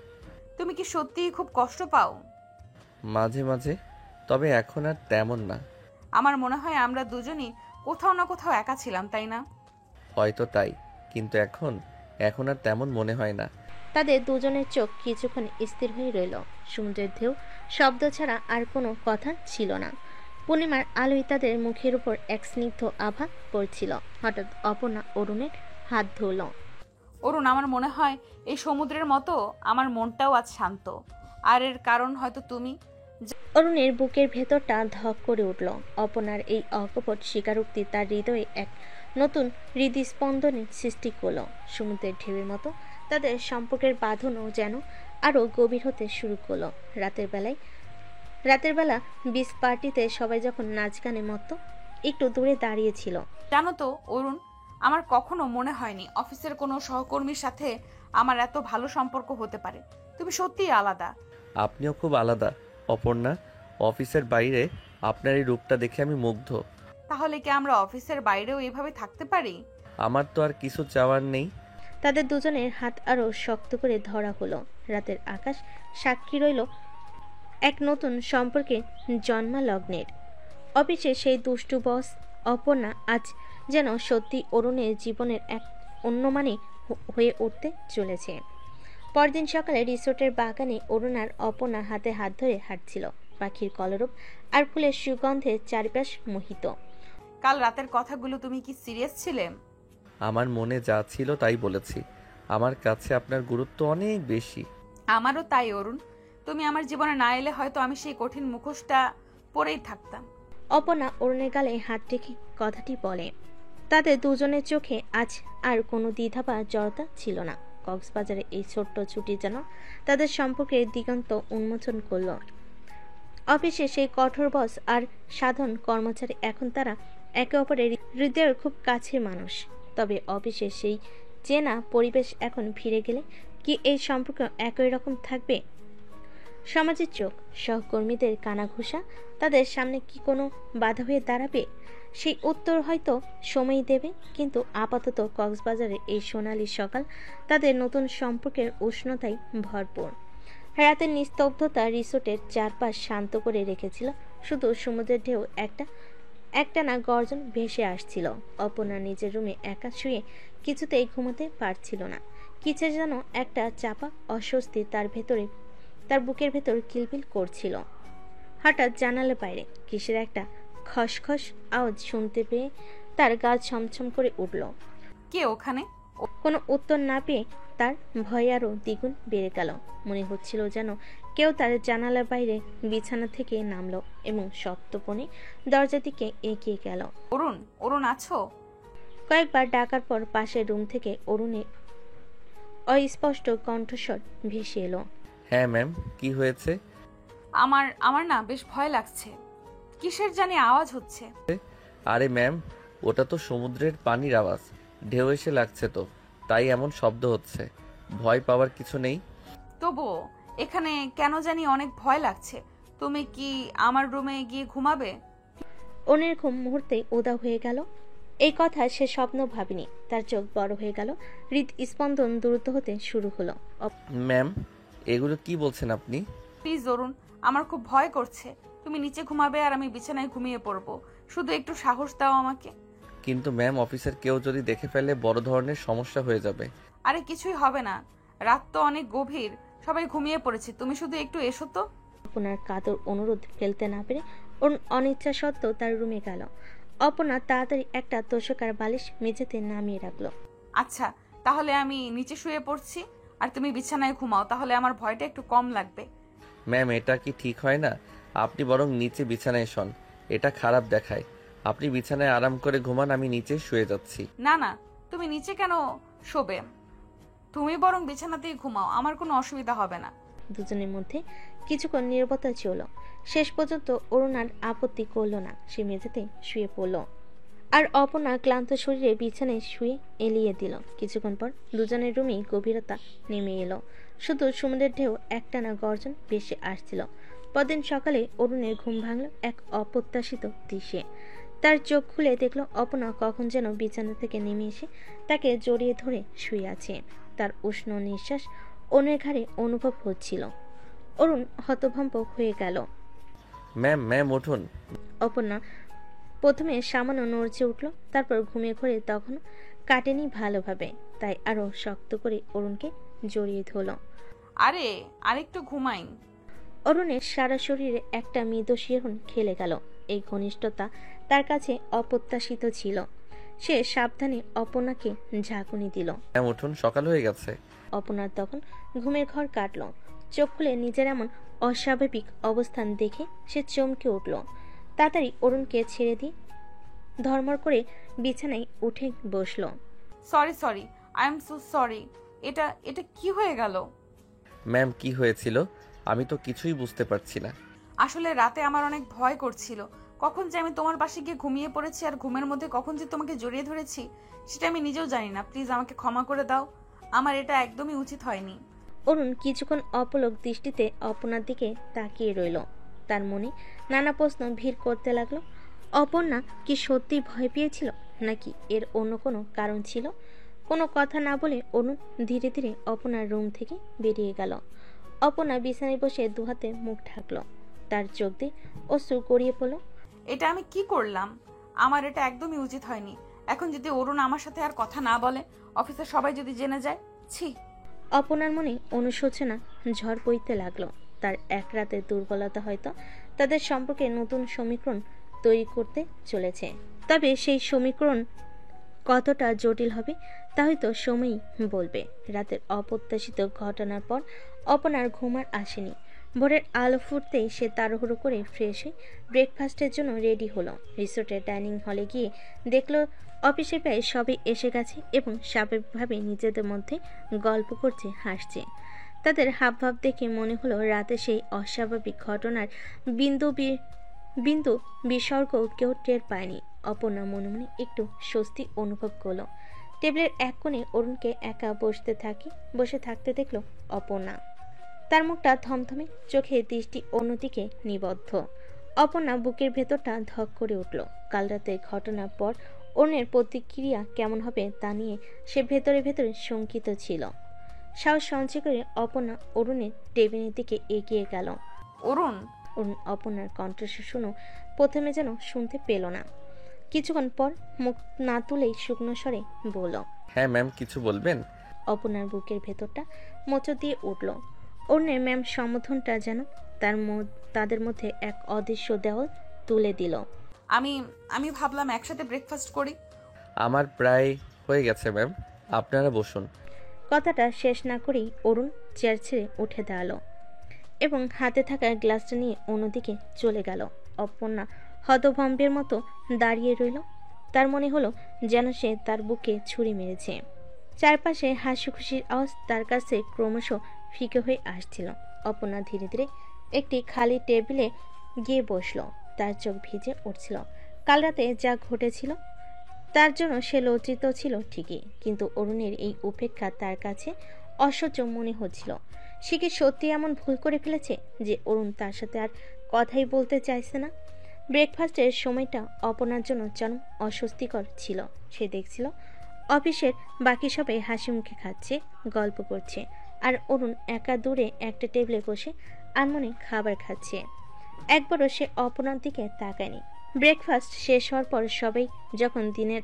তুমি কি সত্যিই খুব কষ্ট পাও? মাঝে মাঝে, তবে এখন আর তেমন না। আমার মনে হয় আমরা দুজনই কোথাও না কোথাও একা ছিলাম, তাই না? হয়তো তাই, কিন্তু এখন আর তেমন মনে হয় না। তাদের দুজনের চোখ কিছুক্ষণ স্থির হয়ে রইল। সমুদ্রের ঢেউ শব্দ ছাড়া আর কোনো কথা ছিল না। পূর্ণিমার আলোয় তাদের মুখের উপর এক স্নিগ্ধ আভা পড়ছিল। হঠাৎ অপর্ণা অরুণের হাত ধরল। অরুণ, আমার মনে হয় এই সমুদ্রের মতো আমার মনটাও আজ শান্ত, আর এর কারণ হয়তো তুমি। অরুণের বুকের ভেতরটা ধক করে উঠল। অপর্ণার এই অকপট স্বীকারোক্তি তার হৃদয়ে এক নতুন হৃদস্পন্দনের সৃষ্টি করল। সমুদ্রের ঢেউয়ের মতো তাদের সম্পর্কের বাঁধনও যেন আরও গভীর হতে শুরু করলো। রাতের বেলায় রাতের বেলা বিচ পার্টিতে সবাই যখন নাচ গানে মত্ত একটু দূরে দাঁড়িয়েছিল। জানো তো অরুণ, আমার কখনো মনে হয়নি অফিসের কোনো সহকর্মীর সাথে আমার এত ভালো সম্পর্ক হতে পারে। তুমি সত্যিই আলাদা। আপনিও খুব আলাদা অপর্ণা। অফিসের বাইরে আপনার এই রূপটা দেখে আমি মুগ্ধ। তাহলে কি আমরা অফিসের বাইরেও এভাবে থাকতে পারি? আমার তো আর কিছু চাওয়ার নেই। তাদের দুজনের হাত আরো শক্ত করে ধরা হলো। রাতের আকাশ সাক্ষী রইল এক নতুন সম্পর্কে জন্মালগ্নের। অফিসে সেই দুষ্টু বস অপর্ণা আজ যেন সত্যি অরুণের জীবনের এক অন্য মানে হয়ে উঠতে চলেছে। পরদিন সকালে রিসোর্টের বাগানে অরুণ আর অপর্ণা হাতে হাত ধরে হাঁটছিল। পাখির কলরব আর ফুলের সুগন্ধে চারিপাশ মোহিত। কাল রাতের কথাগুলো তুমি কি সিরিয়াস ছিলে? আমার মনে যা ছিল তাই বলেছি। আমার কাছে আপনার গুরুত্ব অনেক বেশি। আমারও তাই অরুণ। তুমি আমার জীবনে না এলে হয়তো আমি সেই কঠিন মুখোশটা পরেই থাকতাম। অপর্ণা অরুণের গালে হাত রেখে কথাটি বলে। তাদের দুজনের চোখে আজ আর কোনো দ্বিধা বা জড়তা ছিল না। কক্সবাজারের এই ছোট্ট ছুটি যেন তাদের সম্পর্কের দিগন্ত উন্মোচন করল। অফিসে সেই কঠোর বস আর সাধারণ কর্মচারী এখন তারা একে অপরের হৃদয়ের খুব কাছের মানুষ। তবে অফিসে সেই চেনা পরিবেশ এখন ফিরে গেলে কি এই সম্পর্ক একই রকম থাকবে? সমাজের চোখ, সহকর্মীদের কানাঘুষা তাদের সামনে কি কোনো বাধা হয়ে দাঁড়াবে? সেই উত্তর হয়তো সময়ই দেবে। কিন্তু আপাতত কক্সবাজারের এই সোনালী সকাল তাদের নতুন সম্পর্কের উষ্ণতায় ভরপুর। রাতের নিস্তব্ধতা রিসোর্টের চারপাশ শান্ত করে রেখেছিল। শুধু সমুদ্রের ঢেউ একটানা গর্জন ভেসে আসছিল। অপর্ণা নিজের রুমে একা শুয়ে কিছুতেই ঘুমাতে পারছিল না। কিছু যেন একটা চাপা অস্বস্তি তার বুকের ভেতর কিলবিল করছিল। হঠাৎ জানালার বাইরে কিসের একটা খসখস আওয়াজ শুনতে পেয়ে তার গা ছমছম করে উঠল। কে ওখানে? কোনো উত্তর না পেয়ে তার ভয় আরো দ্বিগুণ বেড়ে গেল। মনে হচ্ছিল যেন কেউ তার জানালার বাইরে বিছানা থেকে নামলো এবং সপ্তপনে দরজার দিকে এগিয়ে গেল। অরুণ, অরুণ আছো? কয়েকবার ডাকার পর পাশের রুম থেকে অরুণের অস্পষ্ট কণ্ঠস্বর ভেসে এলো। হ্যাঁ ম্যাম, কি হয়েছে? আমার না বেশ ভয় লাগছে। কিসের জানি আওয়াজ হচ্ছে। আরে ম্যাম, ওটা তো সমুদ্রের পানির আওয়াজ। ঢেউ এসে লাগছে তো, তাই এমন শব্দ হচ্ছে। ভয় পাওয়ার কিছু নেই। তবুও এখানে কেন জানি অনেক ভয় লাগছে। তুমি কি আমার রুমে গিয়ে ঘুমাবে? অরুণের ঘুম মুহূর্তে উধাও হয়ে গেল। এই কথা সে স্বপ্ন ভাবেনি। তার চোখ বড় হয়ে গেল, হৃদস্পন্দন দ্রুত হতে শুরু হলো। ম্যাম, এগুলো কি বলছেন আপনি? প্লিজ অরুণ, আমার খুব ভয় করছে। তুমি নিচে ঘুমাবে আর আমি বিছানায় ঘুমিয়ে পড়বো। শুধু একটু সাহস দাও আমাকে। কিন্তু ম্যাম, অফিসের কেউ যদি দেখে ফেলে বড় ধরনের সমস্যা হয়ে যাবে। আরে কিছুই হবে না, রাত তো অনেক গভীর, সবাই ঘুমিয়ে পড়েছে। তুমি শুধু একটু এসো তো। অপর্ণার কাতর অনুরোধ ফেলতে না পেরে অরুণ অনিচ্ছা সত্ত্বেও তার রুমে গেল। অপর্ণা তাড়াতাড়ি একটা তোষকার বালিশ মেঝেতে নামিয়ে রাখলো। আচ্ছা, তাহলে আমি নিচে শুয়ে পড়ছি আর তুমি বিছানায় ঘুমাও, তাহলে আমার ভয়টা একটু কম লাগবে। ম্যাম, এটা কি ঠিক হয় না? আপনি বরং নিচে বিছানায় শোন, এটা খারাপ দেখায়। আপনি বিছানায় আরাম করে ঘুমান, আমি নিচে শুয়ে যাচ্ছি। না না, তুমি নিচে কেন শোবে? তুমি বরং বিছানাতেই ঘুমাও, আমার কোনো অসুবিধা হবে না। দুজনের মধ্যে কিছুক্ষণ নীরবতা চলল। শেষ পর্যন্ত অরুণ আর আপত্তি করল না। সে মেঝেতে শুয়ে পড়ল আর অপর্ণা ক্লান্ত শরীরে বিছানায় শুয়ে এলিয়ে দিল। কিছুক্ষণ পর দুজনের রুমেই গভীরতা নেমে এলো। শুধু সমুদ্রের ঢেউ একটানা গর্জন ভেসে আসছিল। পরদিন সকালে অরুণের ঘুম ভাঙল এক অপ্রত্যাশিত দৃশ্যে। তার চোখ খুলে দেখল অপর্ণা কখন যেন বিছানা থেকে নেমে এসে তাকে জড়িয়ে ধরে শুয়ে আছে। তার উষ্ণ নিঃশ্বাস অন্যের ঘাড়ে অনুভব হচ্ছিল। অরুণ হতভম্ব হয়ে গেল। ম্যাম উঠুন। অপর্ণা প্রথমে সামান্য নড়ছে উঠল, তারপর ঘুমিয়ে ঘরে তখনও কাটেনি ভালোভাবে, তাই আরো শক্ত করে অরুণকে জড়িয়ে ধরল। আরে আরেকটু ঘুমাই। অরুণের সারা শরীরে একটা মৃদু শিহরণ খেলে গেল। এই ঘনিষ্ঠতা তার কাছে অপ্রত্যাশিত ছিল। সে সাবধানে অপর্ণাকে ঝাঁকুনি দিল। ম্যাম উঠুন, সকাল হয়ে গেছে। অপর্ণার তখন ঘুমের ঘর কাটল। চোখ খুলে নিজের এমন অস্বাভাবিক অবস্থান দেখে সে চমকে উঠল। তাড়াতাড়ি অরুণকে ছেড়ে দিয়ে ধর্মর করে বিছানায় উঠে বসল। Sorry, I am so sorry. এটা কি হয়ে গেল? ম্যাম, কি হয়েছিল? আমি তো কিছুই বুঝতে পারছি না। আসলে রাতে আমার অনেক ভয় করছিল, কখন যে আমি তোমার পাশে গিয়ে ঘুমিয়ে পড়েছি আর ঘুমের মধ্যে কখন যে তোমাকে জড়িয়ে ধরেছি সেটা আমি নিজেও জানি না। প্লিজ আমাকে ক্ষমা করে দাও, আমার এটা একদমই উচিত হয়নি। অরুণ কিছুক্ষণ অপলক দৃষ্টিতে অপর্ণার দিকে তাকিয়ে রইল। তার মনে নানা প্রশ্ন ভিড় করতে লাগলো। অপর্ণা কি সত্যি ভয় পেয়েছিল, নাকি এর অন্য কোনো কারণ ছিল? কোনো কথা না বলে অরুণ ধীরে ধীরে অপর্ণার রুম থেকে বেরিয়ে গেল। অপর্ণা বিছানায় বসে দুহাতে মুখ ঢাকল। তার চোখ দিয়ে অশ্রু গড়িয়ে পড়ল। এটা আমি কি করলাম? আমার এটা একদমই উচিত হয়নি। এখন যদি অরুণ আমার সাথে আর কথা না বলে, অফিসে সবাই যদি জেনে যায়, ছি। অপর্ণার মনে অনুশোচনা ঝড় বইতে লাগলো। তার এক রাতের দুর্বলতা হয়তো তাদের সম্পর্কে নতুন সমীকরণ তৈরি করতে চলেছে। তবে সেই সমীকরণ কতটা জটিল হবে তা হয়তো সময়ই বলবে। রাতের অপ্রত্যাশিত ঘটনার পর অপর্ণার ঘুম আর আসেনি। ভোরের আলো ফুটতেই সে তাড়াহুড়ো করে ফ্রেশ হয়ে ব্রেকফাস্টের জন্য রেডি হলো। রিসোর্টের ডাইনিং হলে গিয়ে দেখলো অফিসে প্রায় সবাই এসে গেছে এবং স্বাভাবিকভাবে নিজেদের মধ্যে গল্প করছে, হাসছে। তাদের হাবভাব দেখে মনে হলো রাতে সেই অস্বাভাবিক ঘটনার বিন্দু বিসর্গ কেউ টের পায়নি। অপর্ণা মনে মনে একটু স্বস্তি অনুভব করলো। টেবিলের এক কোণে অরুণকে একা বসে থাকতে দেখলো অপর্ণা। তার মুখটা থমথমে, চোখে দৃষ্টি অন্যদিকে নিবদ্ধ। অপর্ণা বুকের ভেতরটা ধক করে উঠল। কাল রাতের ঘটনার পর অরুণের প্রতিক্রিয়া কেমন হবে তা নিয়ে সে ভেতরে ভেতরে শঙ্কিত ছিল। সাহস সঞ্চয় করে অপর্ণা অরুণের টেবিলের দিকে এগিয়ে গেল। অরুণ। অরুণ অপর্ণার কণ্ঠস্বর শুনো প্রথমে যেন শুনতে পেল না। কিছুক্ষণ পর মুখ না তুলেই শুকনো স্বরে বলল, হ্যাঁ ম্যাম, কিছু বলবেন? অপর্ণার বুকের ভেতরটা মোচড় দিয়ে উঠল। অরুণের ম্যাম সম্বোধনটা যেন তাদের মধ্যে এক অদৃশ্য দেওয়াল তুলে দিল। আমি ভাবলাম একসাথে ব্রেকফাস্ট করি। আমার প্রায় হয়ে গেছে ম্যাম, আপনারা বসুন। কথাটা শেষ না করেই অরুণ চেয়ার ছেড়ে উঠে দাঁড়ালো এবং হাতে থাকা গ্লাসটা নিয়ে অন্যদিকে চলে গেল। অপর্ণা হতভম্বের মতো দাঁড়িয়ে রইল। তার মনে হলো যেন সে তার বুকে ছুরি মেরেছে। চারপাশে হাসি খুশির আওয়াজ তার কাছে ক্রমশ ফিকে হয়ে আসছিল। অপর্ণা ধীরে ধীরে একটি খালি টেবিলে গিয়ে বসল। তার চোখ ভিজে উঠছিল। কাল রাতে যা ঘটেছিল তার জন্য সে লজ্জিত ছিল ঠিকই, কিন্তু অরুণের এই উপেক্ষা তার কাছে অসহ্য মনে হচ্ছিল। সে কি সত্যি এমন ভুল করে ফেলেছে যে অরুণ তার সাথে আর কথাই বলতে চাইছে না? ব্রেকফাস্টের সময়টা অপর্ণার জন্য চরম অস্বস্তিকর ছিল। সে দেখছিল অফিসের বাকি সবাই হাসি মুখে খাচ্ছে, গল্প করছে, আর অরুণ একা দূরে একটা টেবিলে বসে আনমনে খাবার খাচ্ছে। একবারও সে অপর্ণার দিকে তাকায়নি। ব্রেকফাস্ট শেষ হওয়ার পর সবাই যখন দিনের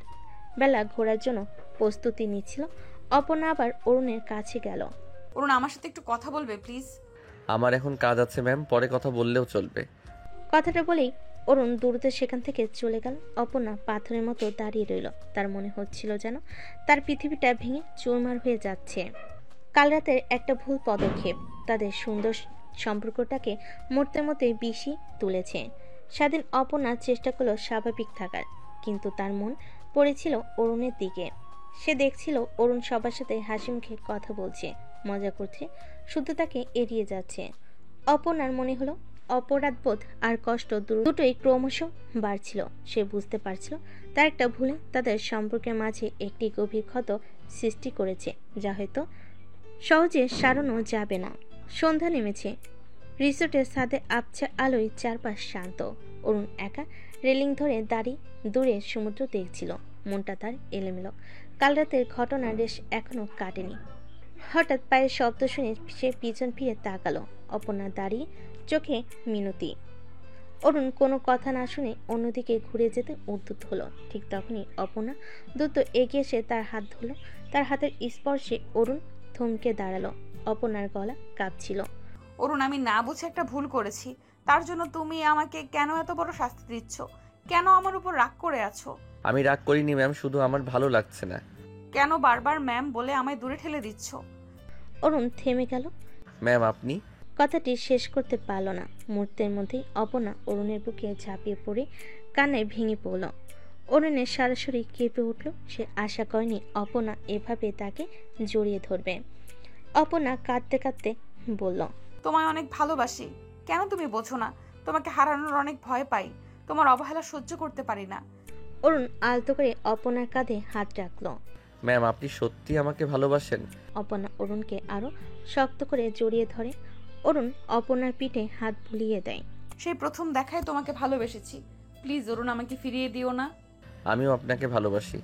বেলা ঘোরার জন্য প্রস্তুতি নিচ্ছিল, অপর্ণা আবার অরুণের কাছে গেল। অরুণ, আমার সাথে একটু কথা বলবে প্লিজ? আমার এখন কাজ আছে ম্যাম, পরে কথা বললেও চলবে। কথাটা বলেই অরুণ দ্রুত সেখান থেকে চলে গেল। অপর্ণা পাথরের মতো দাঁড়িয়ে রইল। তার মনে হচ্ছিল যেন তার পৃথিবীটা ভেঙে চুরমার হয়ে যাচ্ছে। কাল রাতের একটা ভুল পদক্ষেপ তাদের সুন্দর সম্পর্কটাকে মুহূর্তের মধ্যে বিষি তুলেছে। সেদিন অপর্ণা চেষ্টা করলো স্বাভাবিক থাকার, কিন্তু তার মন পড়েছিল অরুণের দিকে। সে দেখছিল অরুণ সবার সাথে হাসি মুখে কথা বলছে, মজা করছে, শুধু তাকে এড়িয়ে যাচ্ছে। অপর্ণার মনে হলো অপরাধবোধ আর কষ্ট দুটোই ক্রমশ বাড়ছিল। সে বুঝতে পারছিল তার একটা ভুলে তাদের সম্পর্কের মাঝে একটি গভীর ক্ষত সৃষ্টি করেছে, যা হয়তো সহজে সারানো যাবে না। সন্ধ্যা নেমেছে। রিসোর্টের ছাদে আবছা আলোয় চারপাশ শান্ত। অরুণ একা রেলিং ধরে দাঁড়িয়ে দূরে সমুদ্র দেখছিল। মনটা তার এলোমেলো। কাল রাতের ঘটনার রেশ এখনো কাটেনি। হঠাৎ পায়ের শব্দ শুনে সে পিছন ফিরে তাকালো। অপর্ণা দাঁড়িয়ে, চোখে মিনতি। অরুণ কোনো কথা না শুনে অন্যদিকে ঘুরে যেতে উদ্যত হলো। ঠিক তখনই অপর্ণা দ্রুত এগিয়ে এসে তার হাত ধরল। তার হাতের স্পর্শে অরুণ থমকে দাঁড়ালো। অপর্ণার গলা কাঁপছিল। অরুণ, আমি না বুঝে একটা ভুল করেছি, তার জন্য তুমি আমাকে কেন এত বড় শাস্তি দিচ্ছ? কেন আমার উপর রাগ করে আছো? আমি রাগ করিনি ম্যাম, শুধু আমার ভালো লাগছে না। কেন বারবার ম্যাম বলে আমায় দূরে ঠেলে দিচ্ছ? অরুণ থেমে গেল। ম্যাম আপনি? কথাটি শেষ করতে পারল না। মুহূর্তের মধ্যেই অপর্ণা অরুণের বুকে ঝাঁপিয়ে পড়ে কান্নায় ভেঙে পড়ল। অরুণের সরাসরি কেঁপে উঠল। সে আশা করেনি অপর্ণা এভাবে তাকে জড়িয়ে ধরবে। অপর্ণা কাঁদতে কাঁদতে বলল, তোমায় অনেক ভালোবাসি, কেন তুমি বোঝো না? তোমাকে হারানোর অনেক ভয় পাই, তোমার অবহেলা সহ্য করতে পারি না। অরুণ আলতো করে অপর্ণার কাঁধে হাত রাখলো। ম্যাম, আপনি সত্যি আমাকে ভালোবাসেন? অপর্ণা অরুণকে আরো শক্ত করে জড়িয়ে ধরে। অরুণ অপর্ণার পিঠে হাত বুলিয়ে দেয়। সেই প্রথম দেখায় তোমাকে ভালোবেসেছি, প্লিজ অরুণ আমাকে ফিরিয়ে দিও না। আমিও আপনাকে ভালোবাসি।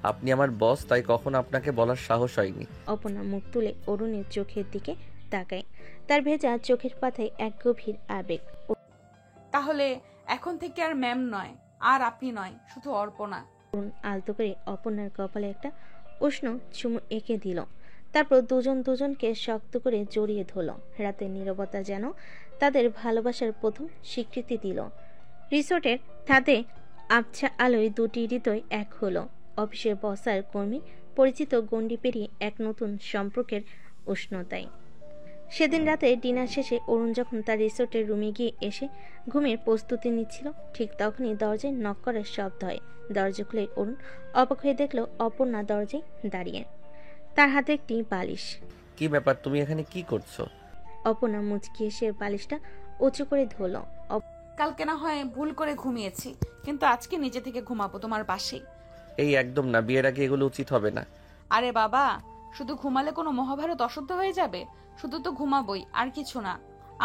আপনি আমার বস, তাই কখনো আপনাকে বলার সাহস হয়নি। অপর্ণা মুখ তুলে অরুণের চোখের দিকে তাকায়। তার ভেজা চোখের পাতায় এক গভীর আবেগ। তাহলে এখন থেকে আর ম্যাম নয়, আর আপনি নয়, শুধু অর্পণা। অরুণ আলতো করে অপর্ণার কপালে একটা উষ্ণ চুমু এঁকে দিল। তারপর দুজন দুজনকে শক্ত করে জড়িয়ে ধরল। রাতের নীরবতা যেন তাদের ভালোবাসার প্রথম স্বীকৃতি দিল। রিসোর্টের ছাদে আবছা আলোয় দুটি হৃদয় এক হলো। অফিসের বস আর কর্মী পরিচিত গণ্ডি পেরিয়ে এক নতুন সম্পর্কের উষ্ণতায়। সেদিন রাতে ডিনার শেষে অরুণ যখন তার রিসোর্টের রুমে গিয়ে এসে ঘুমের প্রস্তুতি নিচ্ছিল, ঠিক তখনই দরজায় নক করার শব্দ হয়। দরজা খুলে অরুণ অবাক হয়ে দেখল অপর্ণা দরজায় দাঁড়িয়ে, তার হাতে একটি বালিশ। কি ব্যাপার, তুমি এখানে কি করছো? অপর্ণা মুচকি এসে বালিশটা উঁচু করে ধরল। কালকে না হয় ভুল করে ঘুমিয়েছি, কিন্তু আজকে নিজে থেকে ঘুমাবো তোমার পাশেই। এই একদম না, বিয়ের আগে এগুলো উচিত হবে না। আরে বাবা, শুধু ঘুমালে কোনো মহাভারত অশুদ্ধ হয়ে যাবে? শুধু তো ঘুমাবই, আর কিছু না।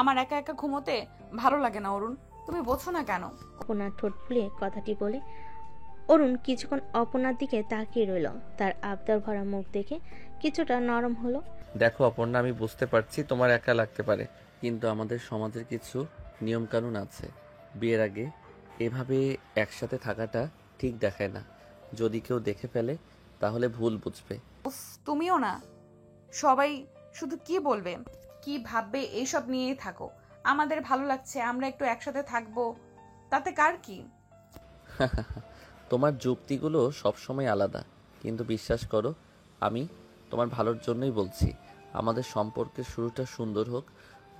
আমার একা একা ঘুমোতে ভালো লাগে না অরুণ, তুমি বোঝো না কেন? অপর্ণা ঠোঁট ফুলিয়ে কথাটি বলে অরুণ কিছুক্ষণ অপর্ণার দিকে তাকিয়ে রইল। তার আবদার ভরা মুখ দেখে কিছুটা নরম হলো। দেখো অপর্ণা, আমি বুঝতে পারছি তোমার একা লাগতে পারে, কিন্তু আমাদের সমাজের কিছু নিয়মকানুন আছে। বিয়ের আগে এভাবে একসাথে থাকাটা ঠিক দেখায় না। যদি কেউ দেখে ফেলে তাহলে ভুল বুঝবে। উফ, তুমিও না। সবাই শুধু কি বলবে, কি ভাববে, এইসব নিয়েই থাকো। আমাদের ভালো লাগছে, আমরা একটু একসাথে থাকবো, তাতে কার কি? তোমার যুক্তিগুলো সবসময় আলাদা, কিন্তু বিশ্বাস করো, আমি তোমার ভালোর জন্যই বলছি। আমাদের সম্পর্কের শুরুটা সুন্দর হোক,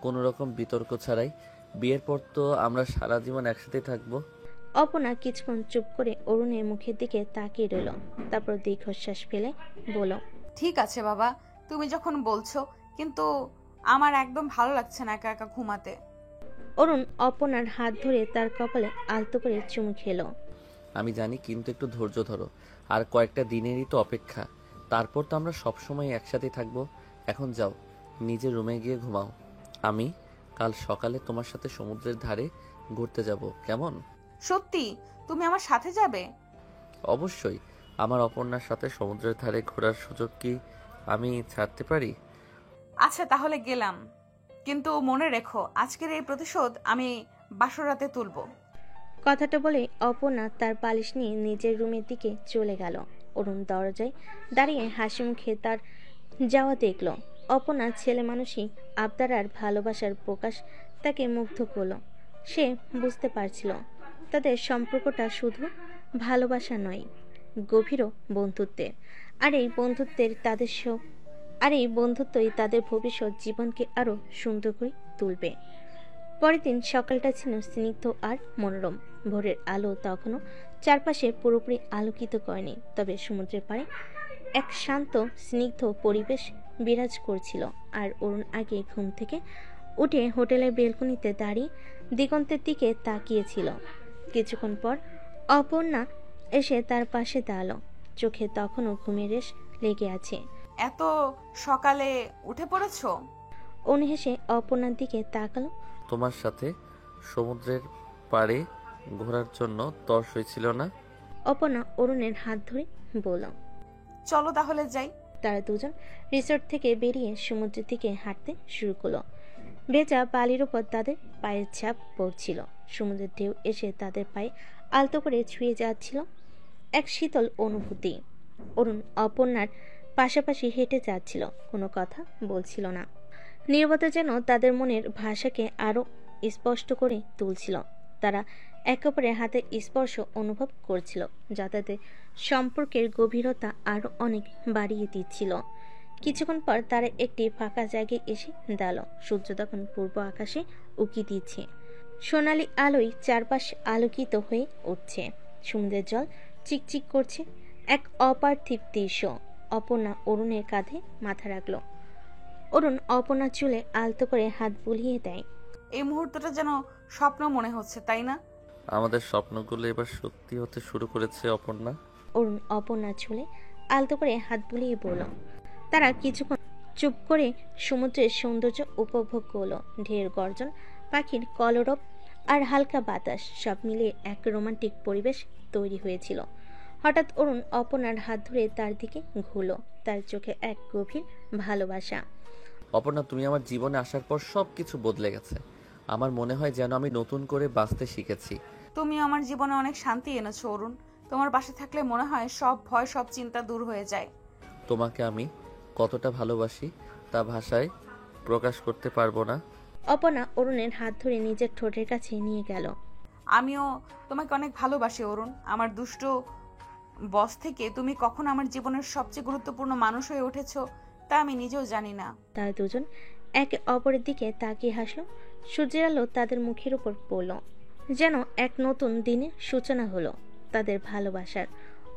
কোনো রকম বিতর্ক ছাড়াই। বিয়ের পর তো আমরা সারা জীবন একসাথে থাকবো। অপর্ণা কিছুক্ষণ চুপ করে অরুণের মুখের দিকে তাকিয়ে রইল। তারপর দীর্ঘশ্বাস ফেলে বলল, ঠিক আছে বাবা, তুমি যখন বলছো, কিন্তু আমার একদম ভালো লাগছে না একা একা ঘুমাতে। অরুণ অপর্ণার হাত ধরে তার কপালে আলতো করে চুমু খেলো। আমি জানি, কিন্তু একটু ধৈর্য ধরো। আর কয়েকটা দিনেরই তো অপেক্ষা, তারপর তো আমরা সবসময় একসাথে থাকবো। এখন যাও, নিজের রুমে গিয়ে ঘুমাও। আমি কাল সকালে তোমার সাথে সমুদ্রের ধারে ঘুরতে যাব, কেমন? সত্যি তুমি আমার সাথে যাবে? অবশ্যই। আমার অপর্ণার সাথে সমুদ্রের ধারে ঘোরার সুযোগ কি আমি ছাড়তে পারি? আচ্ছা তাহলে গেলাম, কিন্তু মনে রেখো আজকের এই প্রতিশোধ আমি বাসর রাতে তুলবো। কথাটা বলে অপর্ণা তার বালিশ নিয়ে নিজের রুমের দিকে চলে গেল। অরুণ দরজায় দাঁড়িয়ে হাসি মুখে তার যাওয়া দেখল। অপর্ণা ছেলে মানুষই আবদার আর ভালোবাসার প্রকাশ তাকে মুগ্ধ করল। সে বুঝতে পারছিল তাদের সম্পর্কটা শুধু ভালোবাসা নয়, গভীর বন্ধুত্বের। আর এই বন্ধুত্বই তাদের ভবিষ্যৎ জীবনকে আরো সুন্দর করে তুলবে। পরের দিন সকালটা ছিল স্নিগ্ধ আর মনোরম। ভোরের আলো তখনও চারপাশে পুরোপুরি আলোকিত করেনি, তবে সমুদ্রের পাড়ে এক শান্ত স্নিগ্ধ পরিবেশ বিরাজ করছিল। আর অরুণ আগে ঘুম থেকে উঠে হোটেলের বেলকনিতে দাঁড়িয়ে দিগন্তের দিকে তাকিয়েছিল। কিছুক্ষণ পর অপর্ণা এসে তার পাশে দাঁড়ালো। চোখে তখনও ঘুমের রেশ লেগে আছে। এত সকালে উঠে পড়েছো? অরুণ হেসে অপর্ণার দিকে তাকালো। তোমার সাথে সমুদ্রের পাড়ে ঘোরার জন্য তর হয়েছিল না? অপর্ণা অরুণের হাত ধরে বলল, চলো তাহলে যাই। তারা দুজন রিসোর্ট থেকে বেরিয়ে সমুদ্রের দিকে হাঁটতে শুরু করলো। ভেজা বালির উপর তাদের পায়ের ছাপ পড়ছিল। সমুদ্রের ঢেউ এসে তাদের পায়ে আলতো করে ছুঁয়ে যাচ্ছিল। এক শীতল অনুভূতি। অরুণ অপর্ণার পাশাপাশি হেঁটে যাচ্ছিল, কোনো কথা বলছিল না। নীরবতা যেন তাদের মনের ভাষাকে আরো স্পষ্ট করে তুলছিল। তারা একে অপরের হাতে স্পর্শ অনুভব করছিল, যা তাদের সম্পর্কের গভীরতা আরো অনেক বাড়িয়ে দিচ্ছিল। কিছুক্ষণ পর তারা একটি ফাঁকা জায়গায় এসে দাঁড়ালো। সূর্য তখন পূর্ব আকাশে উকি দিচ্ছে, সোনালি আলোয় চারপাশ আলোকিত হয়ে উঠছে। সমুদ্রের জল চিকচিক করছে, এক অপার্থিব দৃশ্য। অপর্ণা অরুণের কাঁধে মাথা রাখলো। অরুণ অপর্ণার চুলে আলতো করে হাত বুলিয়ে দেয়। এই মুহূর্তটা যেন স্বপ্ন মনে হচ্ছে, তাই না? আমাদের স্বপ্নগুলো এবার সত্যি হতে শুরু করেছে অপর্ণা। অরুণ অপর্ণার চুলে আলতো করে হাত বুলিয়ে বলল। তারা কিছুক্ষণ চুপ করে সমুদ্রের সৌন্দর্য উপভোগ করলো। ঢের গর্জন, পাখির কলরব আর হালকা বাতাস সব মিলিয়ে এক রোমান্টিক পরিবেশ তৈরি হয়েছিল। হঠাৎ অরুণ অপর্ণার হাত ধরে তার দিকে ঘুরল, তার চোখে এক গভীর ভালোবাসা। অপর্ণা, তুমি আমার জীবনে আসার পর সব কিছু বদলে গেছে। আমার মনে হয় যেন আমি নতুন করে বাঁচতে শিখেছি। তুমি আমার জীবনে অনেক শান্তি এনেছো অরুণ। তোমার পাশে থাকলে মনে হয় সব ভয়, সব চিন্তা দূর হয়ে যায়। তোমাকে আমি কতটা ভালোবাসি তা ভাষায় প্রকাশ করতে পারবো না। অপর্ণা অরুণের হাত ধরে নিজের ঠোঁটের কাছে নিয়ে গেল। আমিও তোমাকে অনেক ভালোবাসি অরুণ। আমার দুষ্ট বস থেকে তুমি কখন আমার জীবনের সবচেয়ে গুরুত্বপূর্ণ মানুষ হয়ে উঠেছো তা আমি নিজেও জানি না। তারা দুজন একে অপরের দিকে তাকিয়ে হাসলো। সূর্যের আলো তাদের মুখের উপর পড়ল, যেন এক নতুন দিনের সূচনা হলো তাদের ভালোবাসার।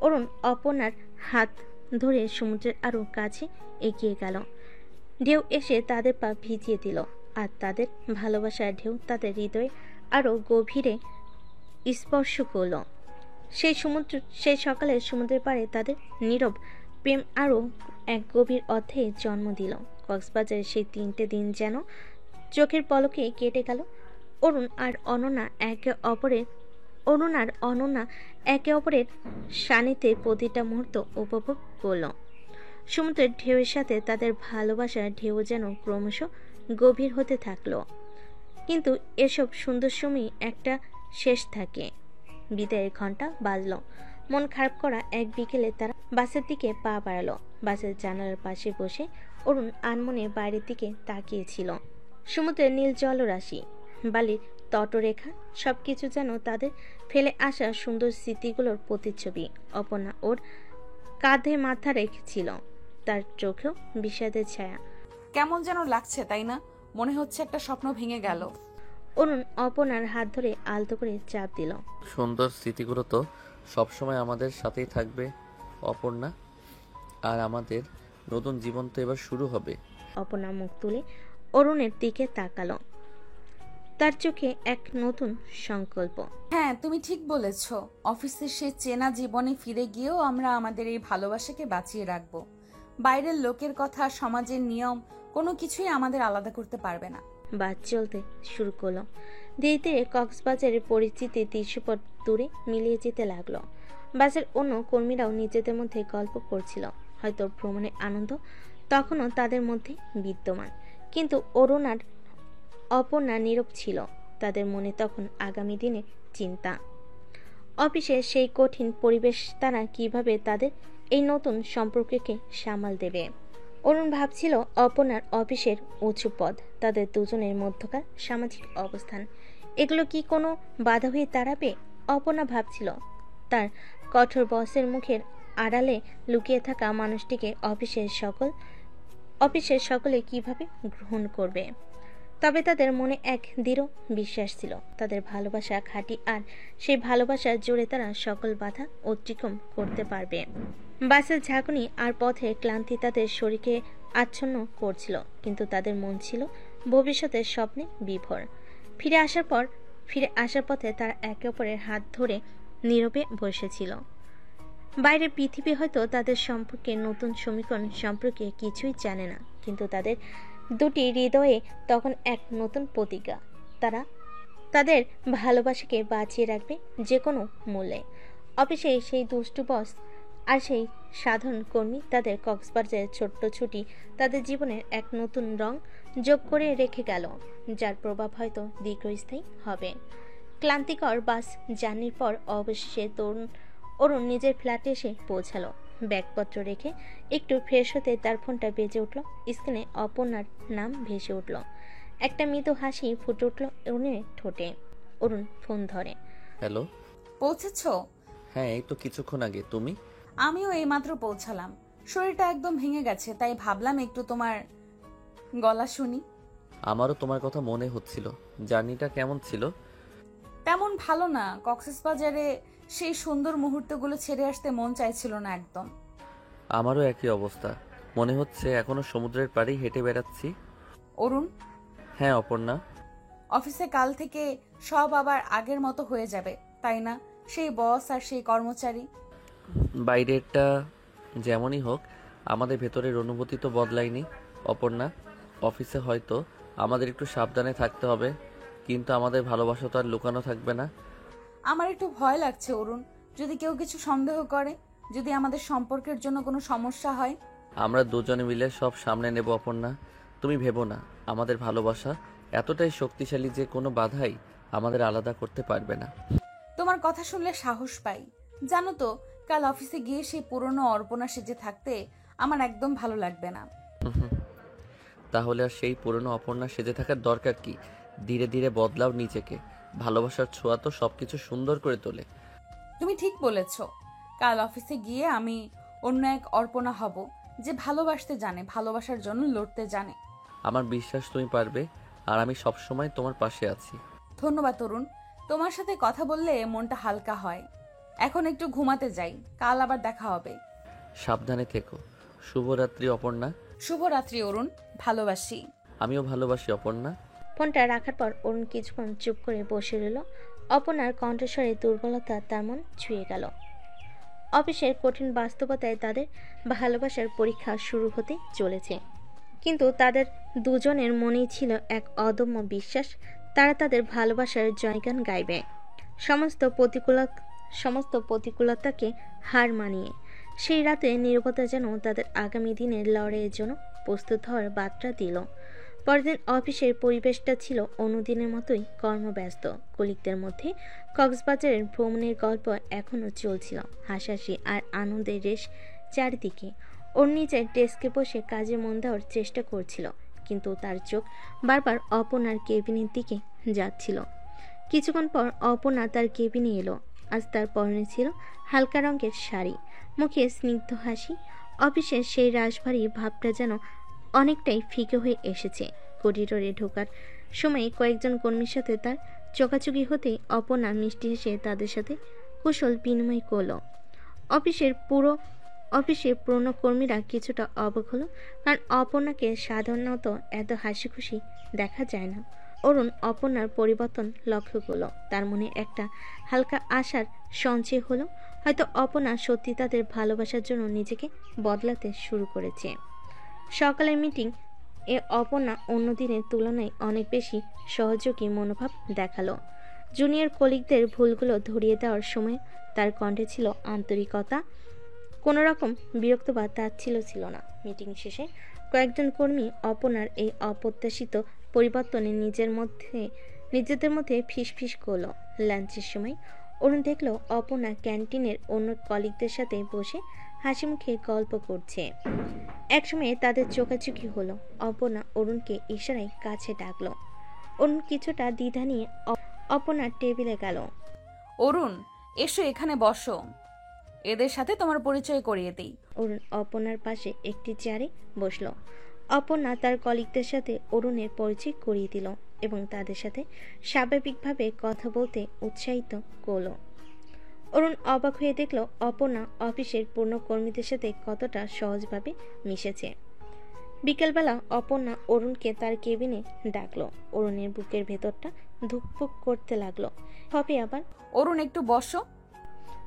অরুণ অপর্ণার হাত ধরে সমুদ্রের আরো কাছে এগিয়ে গেল। ঢেউ এসে তাদের পা ভিজিয়ে দিল, আর তাদের ভালোবাসার ঢেউ তাদের হৃদয়ে আরো গভীরে স্পর্শ করলো। সেই সকালে সমুদ্রের পাড়ে তাদের নীরব প্রেম আরও এক গভীর অধ্যায়ে জন্ম দিল। কক্সবাজারের সেই 3টে দিন যেন চোখের পলকে কেটে গেল। অরুণ আর অনন্যা একে অপরের সান্নিধ্যে প্রতিটা মুহূর্ত উপভোগ করল। সমুদ্রের ঢেউয়ের সাথে তাদের ভালোবাসার ঢেউ যেন ক্রমশ গভীর হতে থাকলো। কিন্তু এসব সুন্দর সময় একটা শেষ থাকে। বিদায়ের ঘন্টা বাজল। মন খারাপ করা এক বিকেলে তারা বাসের দিকে পা বাড়ালো। বাসের জানালার পাশে বসে অরুণ আনমনে বাইরের দিকে তাকিয়েছিল। সমুদ্রের নীল জলরাশি, বালির তটরেখা সবকিছু যেন তাদের ফেলে আসা সুন্দর স্মৃতিগুলোর প্রতিচ্ছবি। অপর্ণা ওর কাঁধে মাথা রেখেছিল, তার চোখেও বিষাদের ছায়া। কেমন যেন লাগছে, তাই না? মনে হচ্ছে একটা স্বপ্ন ভেঙে গেল। অরুণ অপর্ণার হাত ধরে আলতো করে চাপ দিল। সুন্দর স্মৃতিগুলো তো সবসময় আমাদের সাথেই থাকবে অপর্ণা, আর আমাদের নতুন জীবন তো এবার শুরু হবে। অপর্ণা মুখ তুলে অরুণের দিকে তাকালো, তার চোখে এক নতুন সংকল্প। হ্যাঁ, তুমি ঠিক বলেছ। অফিসের সেই চেনা জীবনে ফিরে গিয়েও আমরা আমাদের এই ভালোবাসাকে বাঁচিয়ে রাখবো। বাইরের লোকের কথা, সমাজের নিয়ম কোনো কিছুই আমাদের আলাদা করতে পারবে না। বাস চলতে শুরু করলো। ধীরে ধীরে কক্সবাজারের পরিচিতি দৃশ্যপট দূরে মিলিয়ে যেতে লাগলো। বাসের অন্য কর্মীরাও নিজেদের মধ্যে গল্প করছিল। হয়তো ভ্রমণের আনন্দ তখনও তাদের মধ্যে বিদ্যমান, কিন্তু অরুণ আর অপর্ণা নীরব ছিল। তাদের মনে তখন আগামী দিনের চিন্তা। অফিসের সেই কঠিন পরিবেশ, তারা কিভাবে তাদের এই নতুন সম্পর্ককে সামাল দেবে। অরুণ ভাবছিল অপর্ণার অফিসের উঁচু পদ, তাদের দুজনের মধ্যকার সামাজিক অবস্থান, এগুলো কি কোনো বাধা হয়ে দাঁড়াবে? অপর্ণা ভাবছিল তার কঠোর বসের মুখের আড়ালে লুকিয়ে থাকা মানুষটিকে অফিসের সকলে কিভাবে গ্রহণ করবে। তবে তাদের মনে এক দৃঢ় বিশ্বাস ছিল, তাদের ভালোবাসা খাঁটি, আর সেই ভালোবাসার জোরে তারা সকল বাধা অতিক্রম করতে পারবে। বাসের ঝাঁকুনি আর পথে ক্লান্তি তাদের শরীরকে আচ্ছন্ন করছিল, কিন্তু তাদের মন ছিল ভবিষ্যতের স্বপ্নে বিভোর। ফিরে আসার পথে তারা একে অপরের হাত ধরে নীরবে বসেছিল। বাইরের পৃথিবী হয়তো তাদের সম্পর্কে নতুন সমীকরণ সম্পর্কে কিছুই জানে না, কিন্তু তাদের দুটি হৃদয়ে তখন এক নতুন প্রতিজ্ঞা। তারা তাদের ভালোবাসাকে বাঁচিয়ে রাখবে যে কোনো মূল্যে। অফিসে সেই দুষ্টু বস আর সেই সাধারণ কর্মী, তাদের কক্সবাজারের ছোট্ট ছুটি তাদের জীবনের এক নতুন রং যোগ করে রেখে গেল, যার প্রভাব হয়তো দীর্ঘস্থায়ী হবে। ক্লান্তিকর বাস জার্নির পর অবশেষে অরুণ নিজের ফ্ল্যাটে এসে পৌঁছালো। ব্যাগপত্র রেখে একটু ফ্রেশ হতে তার ফোনটা বেজে উঠল। স্ক্রিনে অপর্ণার নাম ভেসে উঠল। একটা মৃদু হাসি ফুটে উঠল অরুণের ঠোঁটে। অরুণ ফোন ধরে। হ্যালো। পৌঁছেছো? হ্যাঁ, এই তো কিছুক্ষণ আগে। তুমি? আমিও এইমাত্র পৌঁছালাম। শরীরটা একদম ভেঙে গেছে, তাই ভাবলাম একটু তোমার গলা শুনি। আমারও তোমার কথা মনে হচ্ছিল। জার্নিটা কেমন ছিল? তেমন ভালো না। কক্সবাজারে সেই সুন্দর মুহূর্তগুলো ছেড়ে আসতে মন চাইছিল না একদম। আমারও একই অবস্থা। মনে হচ্ছে এখনো সমুদ্রের পাড়েই হেঁটে বেড়াচ্ছি। অরুণ, হ্যাঁ অপর্ণা। অফিসে কাল থেকে সব আবার আগের মতো হয়ে যাবে, তাই না? সেই বস আর সেই কর্মচারী। বাইরেরটা যেমনই হোক, আমাদের ভেতরের অনুভূতি তো বদলায়নি অপর্ণা। অফিসে হয়তো আমাদের একটু সাবধানে থাকতে হবে, কিন্তু আমাদের ভালোবাসা তো আর লুকানো থাকবে না। আমার একটু ভয় লাগছে অরুণ, যদি কেউ কিছু সন্দেহ করে, যদি আমাদের সম্পর্কের জন্য কোনো সমস্যা হয়। আমরা দুজনে মিলে সব সামনে নেব অপর্ণা। তুমি ভেবো না, আমাদের ভালোবাসা এতটাই শক্তিশালী যে কোনো বাধাই আমাদের আলাদা করতে পারবে না। তোমার কথা শুনলে সাহস পাই। জানো তো, কাল অফিসে গিয়ে সেই পুরনো অর্পণা সেজে থাকতে আমার একদম ভালো লাগবে না। তাহলে আর সেই পুরনো অপর্ণা সেজে থাকার দরকার কি? ধীরে ধীরে বদলাও নিজেকে। ভালোবাসার ছোঁয়া তো সবকিছু সুন্দর করে তোলে। তুমি ঠিক বলেছ। কাল অফিসে গিয়ে আমি অন্য এক অর্পণা হব, যে ভালোবাসতে জানে, ভালোবাসার জন্য লড়তে জানে। আমার বিশ্বাস তুমি পারবে, আর আমি সবসময় তোমার পাশে আছি। ধন্যবাদ তরুণ, তোমার সাথে কথা বললে মনটা হালকা হয়। এখন একটু ঘুমাতে যাই, কাল আবার দেখা হবে। সাবধানে থেকো। শুভরাত্রি অপর্ণা। শুভরাত্রি অরুণ, ভালোবাসি। আমিও ভালোবাসি অপর্ণা। ফোনটা রাখার পর অরুণ কিছুক্ষণ চুপ করে বসে রইল। অপর্ণার কণ্ঠস্বরে দুর্বলতা তার মন ছুঁয়ে গেল। অফিসের কঠিন বাস্তবতায় তাদের ভালোবাসার পরীক্ষা শুরু হতে চলেছে, কিন্তু তাদের দুজনের মনেই ছিল এক অদম্য বিশ্বাস, তারা তাদের ভালোবাসার জয়গান গাইবে সমস্ত প্রতিকূলতাকে হার মানিয়ে। সেই রাতে নীরবতা যেন তাদের আগামী দিনের লড়াইয়ের জন্য প্রস্তুত হওয়ার বার্তা দিল। পরদিন অফিসের পরিবেশটা ছিল অনুদিনের মতোই কর্মব্যস্ত। কলিগদের মধ্যে কক্সবাজারের ভ্রমণের গল্প এখনও চলছিল, হাসাহাসি আর আনন্দের রেশ চারিদিকে। ওর নিজের ডেস্কে বসে কাজে মন দেওয়ার চেষ্টা করছিল, কিন্তু তার চোখ বারবার অপর্ণার কেবিনের দিকে যাচ্ছিল। কিছুক্ষণ পর অপর্ণা তার কেবিনে এলো। আজ তার পরনে ছিল হালকা রঙের শাড়ি, মুখে স্নিগ্ধ হাসি। অফিসের সেই রাশভারী ভাবটা যেন অনেকটাই ফিকে হয়ে এসেছে। করিডোরে ঢোকার সময় কয়েকজন কর্মীর সাথে তার চোখাচোখি হতেই অপর্ণা মিষ্টি হেসে তাদের সাথে কুশল বিনিময় করল। অফিসে পুরনো কর্মীরা কিছুটা অবাক হলো, কারণ অপর্ণাকে সাধারণত এত হাসি খুশি দেখা যায় না। অরুণ অপর্ণার পরিবর্তন লক্ষ্য করলো। তার মনে একটা হালকা আশার সঞ্চয় হলো, হয়তো অপর্ণা সত্যি তাদের ভালোবাসার জন্য নিজেকে বদলাতে শুরু করেছে। সকালের মিটিং এ অপর্ণা অন্য দিনের তুলনায় অনেক বেশি সহযোগী মনোভাব দেখালো। জুনিয়র কলিগদের ভুলগুলো ধরিয়ে দেওয়ার সময় তার কণ্ঠে ছিল আন্তরিকতা, কোনো রকম বিরক্ত বা তাচ্ছিল্য ছিল না। মিটিং শেষে কয়েকজন কর্মী অপর্ণার এই অপ্রত্যাশিত পরিবর্তনে নিজেদের মধ্যে ফিসফিস করলো। লাঞ্চের সময় অরুণ দেখল অপর্ণা ক্যান্টিনের অন্য কলিগদের সাথে বসে হাসি মুখে গল্প করছে। একসময় তাদের চোখাচোখি হলো। অপর্ণা অরুণকে ইশারায় কাছে ডাকলো। অরুণ কিছুটা দ্বিধা নিয়ে অপর্ণার টেবিলে গেল। অরুণ, এসো এখানে বসো, এদের সাথে তোমার পরিচয় করিয়ে দিই। অরুণ অপর্ণার পাশে একটি চেয়ারে বসলো। অপর্ণা তার কলিগদের সাথে অরুণের পরিচয় করিয়ে দিল এবং তাদের সাথে স্বাভাবিকভাবে কথা বলতে উৎসাহিত করল। অরুণ অবাক হয়ে দেখল অপর্ণা অফিসের পূর্ণ কর্মীদের সাথে কতটা সহজভাবে মিশেছে। বিকেলবেলা অপর্ণা অরুণকে তার কেবিনে ডাকলো। অরুণের বুকের ভেতরটা ধুকপুক করতে লাগলো। হবে আবার। অরুণ, একটু বসো।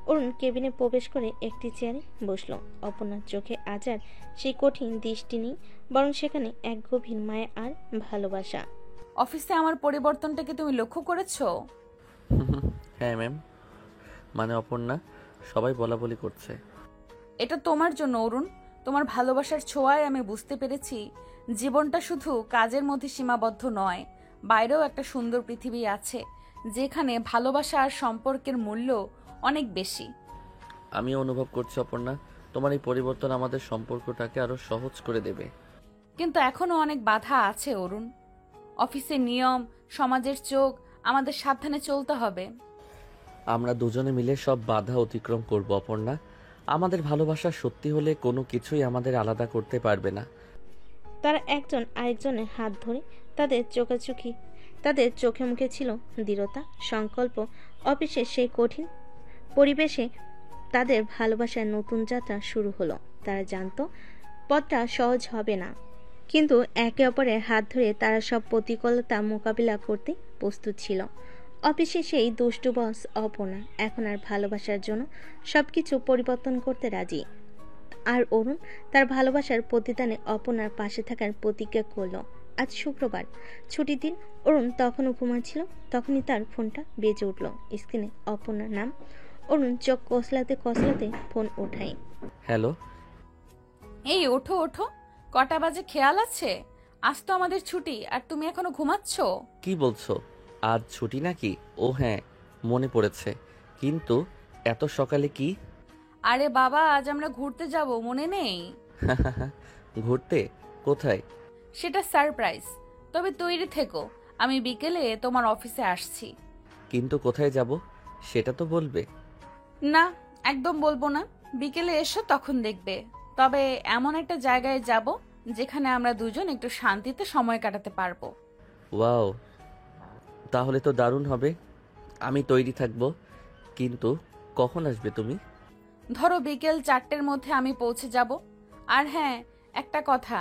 অরুণ কেবিনে প্রবেশ করে একটি চেয়ারে বসলো। অপর্ণার চোখে আজ আর সেই কঠিন দৃষ্টি নেই, বরং সেখানে এক গভীর মায়া আর ভালোবাসা। অফিসে আমার পরিবর্তনটাকে তুমি লক্ষ্য করেছো? হ্যাঁ ম্যাম। মানে অপর্ণা, সবাই বলাবলি করছে। এটা তোমার জন্য অরুণ। তোমার ভালোবাসার ছোঁয়ায় আমি বুঝতে পেরেছি জীবনটা শুধু কাজের মধ্যে সীমাবদ্ধ নয়, বাইরেও একটা সুন্দর পৃথিবী আছে, যেখানে ভালোবাসা আর সম্পর্কের মূল্য অনেক বেশি। আমি অনুভব করছি অপর্ণা, তোমার এই পরিবর্তন আমাদের সম্পর্কটাকে আরো সহজ করে দেবে। কিন্তু এখনো অনেক বাধা আছে অরুণ। অফিসের নিয়ম, সমাজের চোখ, আমাদের সাবধানে চলতে হবে। আমরা দুজনে মিলে সব বাধা অতিক্রম করব অপর্ণা। আমাদের ভালোবাসা সত্যি হলে কোনো কিছুই আমাদের আলাদা করতে পারবে না। তারা একজন আরেকজনের হাত ধরে তাদের চোখে মুখে ছিল দৃঢ়তা, সংকল্প। অফিসের সেই কঠিন পরিবেশে তাদের ভালোবাসার নতুন যাত্রা শুরু হলো। তারা জানতো পথটা সহজ হবে না, কিন্তু একে অপরের হাত ধরে তারা সব প্রতিকূলতা মোকাবিলা করতে প্রস্তুত ছিল। অফিসে সেই দুষ্টু বস অপর্ণা এখন আর ভালোবাসার জন্য সবকিছু পরিবর্তন করতে রাজি। আর অরুণ তার ভালোবাসার প্রতিদানে অপর্ণার পাশে থাকার প্রতিজ্ঞা করল। আজ শুক্রবার, ছুটির দিন। অরুণ তখনও ঘুমাচ্ছিল, তখনই তার ফোনটা বেজে উঠল। স্ক্রিনে অপর্ণার নাম। অরুণ চোখ কসলাতে কসলাতে ফোন ওঠায়। হ্যালো। এই ওঠো ওঠো, কটা বাজে খেয়াল আছে? আজ তো আমাদের ছুটি আর তুমি এখনো ঘুমাচ্ছ। কি বলছো? আজ ছুটি নাকি? ও হ্যাঁ, মনে পড়েছে, কিন্তু এত সকালে কি? আরে বাবা, আজ আমরা ঘুরতে যাব, মনে নেই? ঘুরতে? কোথায়? সেটা সারপ্রাইজ, তবে তৈরি থেকো। আমি বিকেলে তোমার অফিসে আসছি। কিন্তু কোথায় যাব সেটা তো বলবে। না, একদম বলবো না। বিকেলে এসো, তখন দেখবে। তবে এমন একটা জায়গায় যাব যেখানে আমরা দুজন একটু শান্তিতে সময় কাটাতে পারবো। ওয়াও, তাহলে তো দারুণ হবে। আমি তৈরি থাকবো, কিন্তু কখন আসবে তুমি? ধরো বিকেল 4টের মধ্যে আমি পৌঁছে যাব। আর হ্যাঁ, একটা কথা,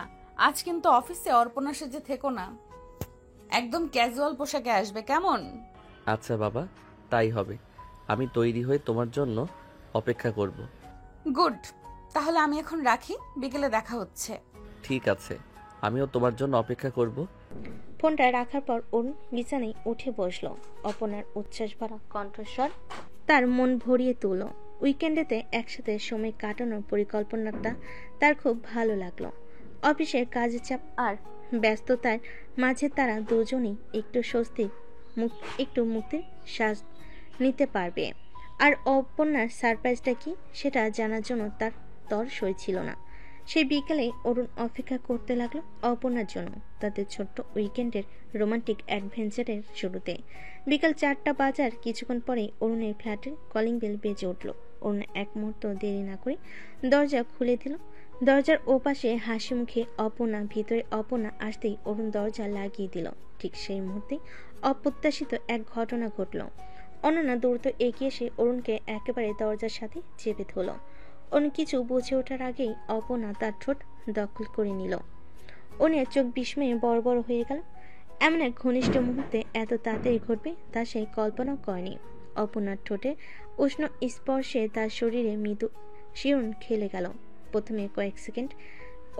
আজ কিন্তু অফিসে অর্পণা সেজে থেকো না, একদম ক্যাজুয়াল পোশাকে আসবে, কেমন? আচ্ছা বাবা, তাই হবে। আমি তৈরি হয়ে তোমার জন্য অপেক্ষা করব। গুড, তাহলে আমি এখন রাখি, বিকেলে দেখা হচ্ছে। ঠিক আছে, আমিও তোমার জন্য অপেক্ষা করব। ফোনটা রাখার পর অরুণ বিছানায় উঠে বসলো। অপর্ণার উচ্ছ্বাস ভরা কণ্ঠস্বর তার মন ভরিয়ে তুলল। উইকেন্ডেতে একসাথে সময় কাটানোর পরিকল্পনাটা তার খুব ভালো লাগলো। অফিসের কাজের চাপ আর ব্যস্ততার মাঝে তারা দুজনেই একটু মুক্তির শ্বাস নিতে পারবে। আর অপর্ণার সারপ্রাইজটা কি সেটা জানার জন্য তার তর সই ছিল না। সেই বিকেলে অরুণ অপেক্ষা করতে লাগলো অপর্ণার জন্য, তাদের ছোট্ট উইকেন্ডের রোমান্টিক অ্যাডভেঞ্চারের শুরুতে। বিকাল 4টা বাজার কিছুক্ষণ পরে অরুণের ফ্ল্যাটের কলিং বেল বেজে উঠল। অরুণ এক মুহূর্ত দেরি না করে দরজা খুলে দিল। দরজার ওপাশে হাসি মুখে অপর্ণা। ভিতরে অপর্ণা আসতেই অরুণ দরজা লাগিয়ে দিল। ঠিক সেই মুহূর্তে অপ্রত্যাশিত এক ঘটনা ঘটল। অনন্যা দ্রুত এগিয়ে এসে অরুণকে একেবারে দরজার সাথে চেপে ধরল। অরুণ কিছু বুঝে ওঠার আগেই অপর্ণা তার ঠোঁট দখল করে নিল। অরুণের চোখ বিস্ময়ে বড় বড় হয়ে গেল। এমন এক ঘনিষ্ঠ মুহূর্তে এত তাড়াতাড়ি ঘটবে তা সে কল্পনাও করেনি। অপর্ণার ঠোঁটে উষ্ণ স্পর্শে তার শরীরে মৃদু শিহরণ খেলে গেল। প্রথমে কয়েক সেকেন্ড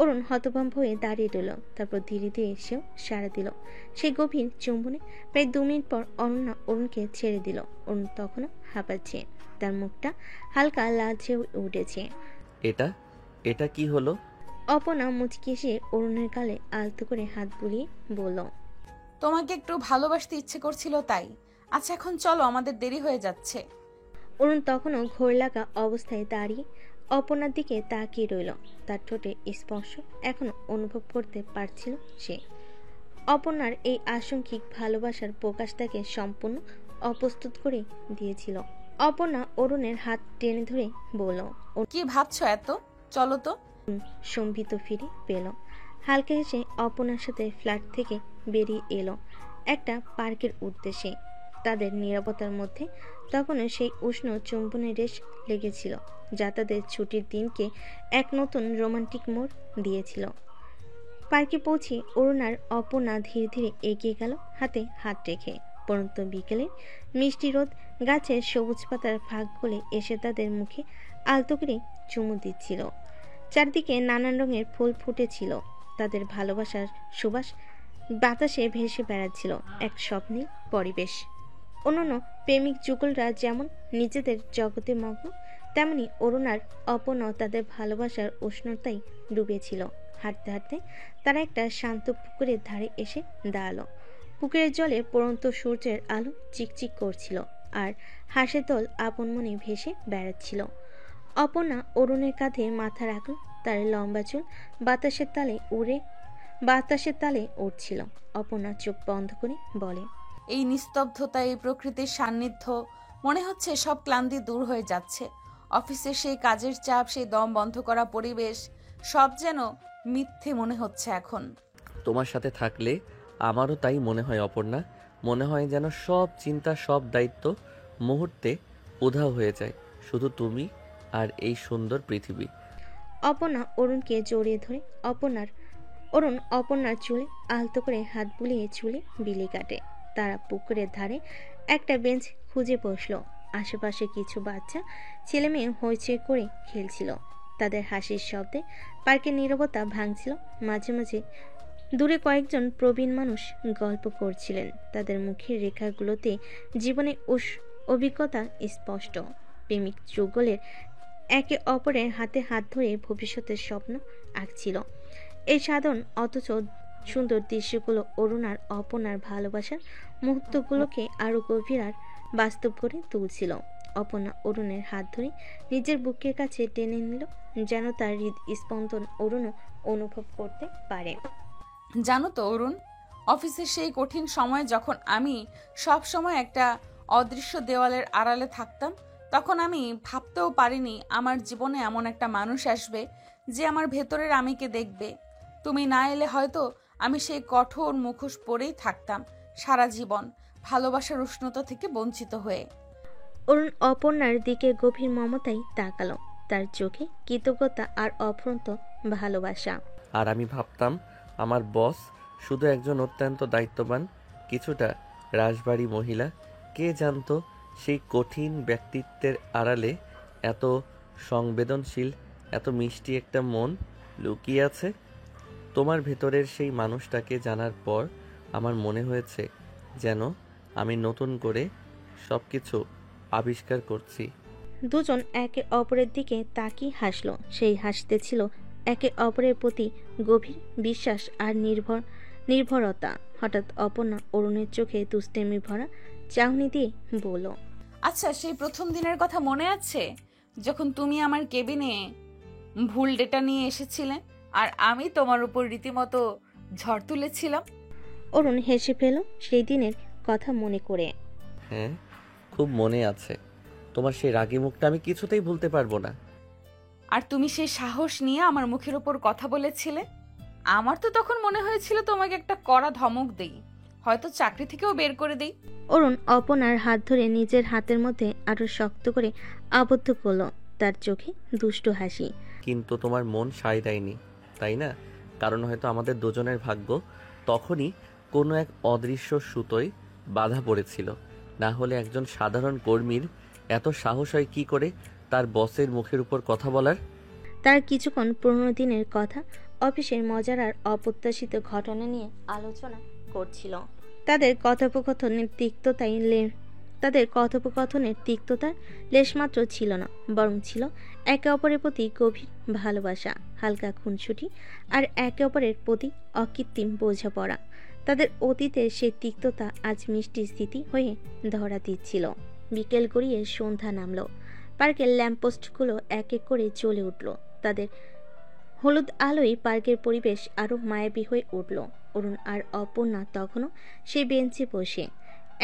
অরুণ হতভম্ব হয়ে দাঁড়িয়ে রইল, তারপর ধীরে ধীরে সেও সাড়া দিল সেই গভীর চুম্বনে। প্রায় 2 মিনিট পর অনন্যা অরুণকে ছেড়ে দিল। অরুণ তখনও হাঁপাচ্ছে, তার মুখটা হালকা লালচে উঠেছে। এটা এটা কি হলো? অপর্ণা মুচকি এসে অরুণের গালে আলতো করে হাত বুলিয়ে বলল, তোমাকে একটু ভালোবাসতে ইচ্ছে করছিল তাই। আচ্ছা এখন চলো, আমাদের দেরি হয়ে যাচ্ছে। অরুণ তখনও ঘোর লাগা অবস্থায় দাঁড়িয়ে অপর্ণার দিকে তাকিয়ে রইল। তার ঠোঁটে স্পর্শ এখনো অনুভব করতে পারছিল সে। অপর্ণার এই আশঙ্কিক ভালোবাসার প্রকাশ তাকে সম্পূর্ণ অপ্রস্তুত করে দিয়েছিল। অপর্ণা অরুণের হাত টেনে ধরে বলল, কি ভাবছো এত? চলো তো। সম্ভিত ফিরে পেল। হালকা হেসে অপর্ণার সাথে ফ্ল্যাট থেকে বেরিয়ে এলো একটা পার্কের উদ্দেশ্যে। তাদের নীরবতার মধ্যে তখনও সেই উষ্ণ চুম্বনের রেশ লেগেছিল, যা তাদের ছুটির দিনকে এক নতুন রোমান্টিক মোড় দিয়েছিল। পার্কে পৌঁছে অরুণ আর অপর্ণা ধীরে ধীরে এগিয়ে গেল হাতে হাত রেখে। পরন্ত বিকেলের মিষ্টি রোদ গাছের সবুজ পাতার ফাঁক গলে এসে তাদের মুখে আলতো করে চুমু দিচ্ছিল। চারদিকে নানান রঙের ফুল ফুটেছিল, তাদের ভালোবাসার সুবাস বাতাসে ভেসে বেড়াচ্ছিল। এক স্বপ্নের পরিবেশ। অন্যান্য প্রেমিক যুগলরা যেমন নিজেদের জগতে মগ্ন, তেমনি অরুণ আর অপর্ণা তাদের ভালোবাসার উষ্ণতায় ডুবেছিল। হাঁটতে হাঁটতে তারা একটা শান্ত পুকুরের ধারে এসে দাঁড়ালো। পুকুরের জলে পড়ন্ত সূর্যের আলো চিকচিক করছিল, আর হাঁসের দল আপন মনে ভেসে বেড়াচ্ছিল। অপর্ণা অরুণের কাঁধে মাথা রাখল, তার লম্বা চুল বাতাসের তালে উঠছিল। অপর্ণা চোখ বন্ধ করে বলে, এই নিস্তব্ধতা, এই প্রকৃতির সান্নিধ্য, মনে হচ্ছে সব ক্লান্তি দূর হয়ে যাচ্ছে। অফিসের সেই কাজের চাপ, সেই দম বন্ধ করা পরিবেশ, সব যেন মিথ্যে মনে হচ্ছে এখন। তোমার সাথে থাকলে আমারও তাই মনে হয় অপর্ণা। মনে হয় যেন সব চিন্তা, সব দায়িত্ব মুহূর্তে উধাও হয়ে যায়, শুধু তুমি আর এই সুন্দর পৃথিবী। অপর্ণা অরুণকে জড়িয়ে ধরে অরুণ অপর্ণার চুলে আলতো করে হাত বুলিয়ে চুলে বিলি কাটে। তারা পুকুরের ধারে একটা বেঞ্চ খুঁজে বসলো। আশেপাশে কিছু বাচ্চা ছেলেমেয়ে হইচই করে খেলছিল। তাদের হাসির শব্দে পার্কের নীরবতা ভাঙছিল। মাঝে মাঝে দূরে কয়েকজন প্রবীণ মানুষ গল্প করছিলেন। তাদের মুখের রেখাগুলোতে জীবনের অভিজ্ঞতা স্পষ্ট। প্রেমিক যুগলের একে অপরের হাতে হাত ধরে ভবিষ্যতের স্বপ্ন আঁকছিল। এই সাধারণ অথচ সুন্দর দৃশ্যগুলো অরুণ আর অপনার ভালোবাসার মুহূর্তগুলোকে আরো গভীর আর বাস্তব করে তুলছিল। অপনা অরুণের হাত ধরে নিজের বুকের কাছে টেনে নিল, যেন তার হৃদস্পন্দন অরুণও অনুভব করতে পারে। জানো তো অরুণ, অফিসের সেই কঠিন সময় যখন আমি সব সময় একটা অদৃশ্য দেওয়ালের আড়ালে থাকতাম, তখন আমি ভাবতেও পারিনি আমার জীবনে এমন একটা মানুষ আসবে যে আমার ভেতরের আমিকে দেখবে। তুমি না এলে হয়তো আমি সেই কঠোর মুখোশ পরেই থাকতাম সারা জীবন, ভালোবাসার উষ্ণতা থেকে বঞ্চিত হয়ে। অরুণ অপর্ণার দিকে গভীর মমতায় তাকালো, তার চোখে কৃতজ্ঞতা আর অফুরন্ত ভালোবাসা। আর আমি ভাবতাম আমার বস শুধু একজন অত্যন্ত দায়িত্ববান, কিছুটা রাশবাড়ি মহিলা। কে জানতো সেই কঠিন ব্যক্তিত্বের আড়ালে এত সংবেদনশীল, এত মিষ্টি একটা মন লুকিয়ে আছে। তোমার ভেতরের সেই মানুষটাকে জানার পর আমার মনে হয়েছে যেন আমি নতুন করে সব কিছু আবিষ্কার করছি। দুজন একে অপরের দিকে তাকিয়ে হাসলো। সেই হাসিতে ছিল একে অপরের প্রতি গভীর বিশ্বাস আর নির্ভরতা। হঠাৎ অপর্ণা অরুণের চোখে দুষ্টেমি ভরা চাহনি দিয়ে বলল, আচ্ছা, সেই প্রথম দিনের কথা মনে আছে যখন তুমি আমার কেবিনে ভুল ডেটা নিয়ে এসেছিলে আর আমি তোমার উপর রীতিমতো ঝড় তুলেছিলাম? অরুণ হেসে ফেল সেই দিনের কথা মনে করে। হ্যাঁ, খুব মনে আছে। তোমার সেই রাগী মুখটা আমি কিছুতেই ভুলতে পারবো না। আর তুমি সেই সাহস নিয়ে আমার মুখের ওপর কথা বলেছিলে। আমার তো তখন মনে হয়েছিল তোমাকে একটা কড়া ধমক দেই, হয়তো চাকরি থেকেও বের করে দেই। অরুণ অপনার হাত ধরে নিজের হাতের মধ্যে আরো শক্ত করে আবদ্ধ করল, তার চোখে দুষ্টু হাসি। কিন্তু তোমার মন সায় দেয়নি, তাই না? কারণ হয়তো আমাদের দুজনের ভাগ্য তখনই কোনো এক অদৃশ্য সুতোয় বাধা পড়েছিল। না হলে একজন সাধারণ কর্মীর এত সাহস হয় কি করে তার বসের মুখের উপর কথা বলার? তার কিছুক্ষণ পুরনো দিনের কথা, অফিসের মজার আর অপ্রত্যাশিত ঘটনা নিয়ে আলোচনা করছিল। তাদের কথোপকথনের তিক্ততার লেশমাত্র ছিল না, বরং ছিল একে অপরের প্রতি গভীর ভালোবাসা, হালকা খুনসুটি আর একে অপরের প্রতি অকৃত্রিম বোঝাপড়া। তাদের অতীতের সেই তিক্ততা আজ মিষ্টি স্মৃতি হয়ে ধরা দিচ্ছিল। বিকেল গড়িয়ে সন্ধ্যা নামলো। পার্কের ল্যাম্পপোস্টগুলো এক এক করে জ্বলে উঠল। তাদের হলুদ আলোয় পার্কের পরিবেশ আরো মায়াবী হয়ে উঠল। অরুণ আর অপর্ণা তখনও সেই বেঞ্চে বসে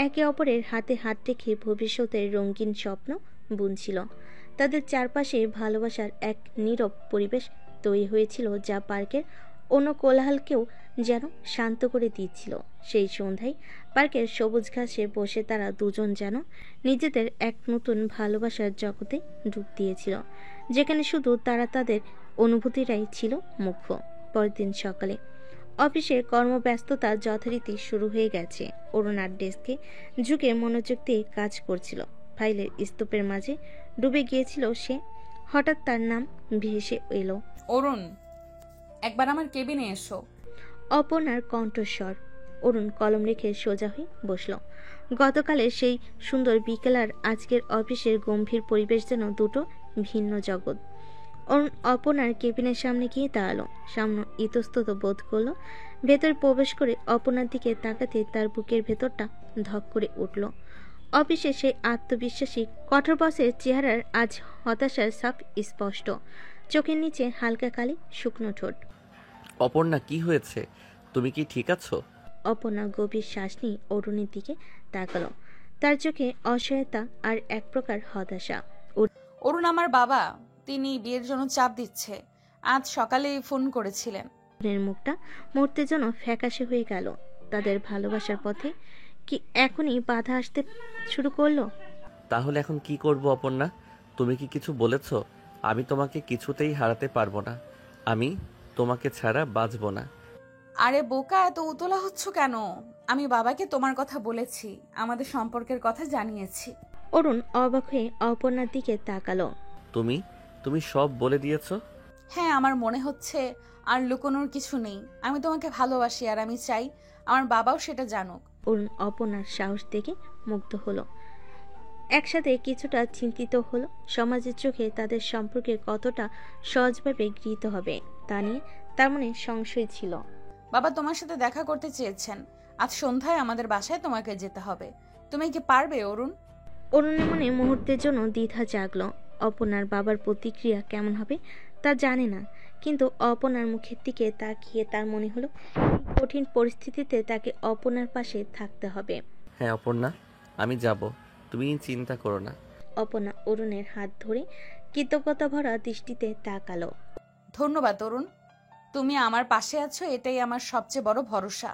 একে অপরের হাতে হাত রেখে ভবিষ্যতের রঙিন স্বপ্ন বুনছিল। তাদের চারপাশে ভালোবাসার এক নীরব পরিবেশ তৈরি হয়েছিল, যা পার্কের অন্য কোলাহলকেও যেন শান্ত করে দিচ্ছিল। সেই সন্ধ্যায় পার্কের সবুজ ঘাসে বসে তারা দুজন যেন নিজেদের এক নতুন ভালোবাসার জগতে ডুব দিয়েছিল, যেখানে শুধু তারা তাদের অনুভূতিটাই ছিল মুখ্য। পরের দিন সকালে অফিসের কর্মব্যস্ততা যথারীতি শুরু হয়ে গেছে। অরুণার ডেস্কে ঝুঁকে মনোযোগ দিয়ে কাজ করছিল। ফাইলের স্তূপের মাঝে ডুবে গিয়েছিল সে। হঠাৎ তার নাম ভেসে এলো, অরুণ, একবার আমার কেবিনে এসো। অপর্ণার কণ্ঠস্বর। অরুণ কলম রেখে সোজা হয়ে বসল। গতকালের সেই সুন্দর বিকেল আর আজকের অফিসের গম্ভীর পরিবেশ যেন দুটো ভিন্ন জগৎ। অরুণ অপর্ণার কেবিনের সামনে গিয়ে দাঁড়ালো। সামনে ইতস্তত বোধ করলো। ভেতরে প্রবেশ করে অপর্ণার দিকে তাকাতে তার বুকের ভেতরটা ধক করে উঠল। অফিসে সেই আত্মবিশ্বাসী কঠোর বসের চেহারার আজ হতাশার ছাপ স্পষ্ট। চোখের নিচে হালকা কালি, শুকনো ঠোঁট। অপর্ণা, কি হয়েছে? তুমি কি ঠিক আছো? অপর্ণা গভীর শ্বাস নিয়ে অরুণের দিকে তাকালো। তার চোখে অসহায়তা আর এক প্রকার হতাশা। অরুণ আমার বাবা, তিনি বিয়ের জন্য চাপ দিচ্ছে। আজ সকালেই ফোন করেছিলেন। অরুণের মুখটা মুহূর্তে যেন ফ্যাকাশে হয়ে গেল। তাদের ভালোবাসার পথে কি এখনই বাধা আসতে শুরু করলো? তাহলে এখন কি করব অপর্ণা? তুমি কি কিছু বলেছো? আমি তোমাকে কিছুতেই হারাতে পারবো না। আমি তোমাকে ছাড়া বাঁচবো না। আরে বোকা, এত উতলা হচ্ছ কেন? আমি বাবাকে তোমার কথা বলেছি, আমাদের সম্পর্কের কথা জানিয়েছি। অরুণ অবাক হয়ে অপর্ণার দিকে তাকালো। তুমি তুমি সব বলে দিয়েছো? হ্যাঁ, আমার মনে হচ্ছে আর লুকোনোর কিছু নেই। আমি তোমাকে ভালোবাসি আর আমি চাই আমার বাবাও সেটা জানুক। অরুণ অপর্ণার সাহস দেখে মুগ্ধ হলো, একসাথে কিছুটা চিন্তিত হলো। সমাজের চোখে তাদের সম্পর্কে কতটা সহজভাবে গৃহীত হবে তা নিয়ে তার মনে সংশয় ছিল। বাবা তোমার সাথে দেখা করতে চেয়েছেন। আজ সন্ধ্যায় আমাদের বাসায় তোমাকে যেতে হবে। তুমি কি পারবে অরুণ? অরুণের মনে মুহূর্তের জন্য দ্বিধা জাগলো। অপর্ণার বাবার প্রতিক্রিয়া কেমন হবে তা জানে না, কিন্তু অপর্ণার মুখের দিকে তাকিয়ে তার মনে হলো এই কঠিন পরিস্থিতিতে তাকে অপর্ণার পাশে থাকতে হবে। হ্যাঁ অপর্ণা, আমি যাব, তুমি চিন্তা করো না। অপর্ণা অরুণের হাত ধরে কৃতজ্ঞতা ভরা দৃষ্টিতে তাকালো। ধন্যবাদ অরুণ, তুমি আমার পাশে আছো, এটাই আমার সবচেয়ে বড় ভরসা।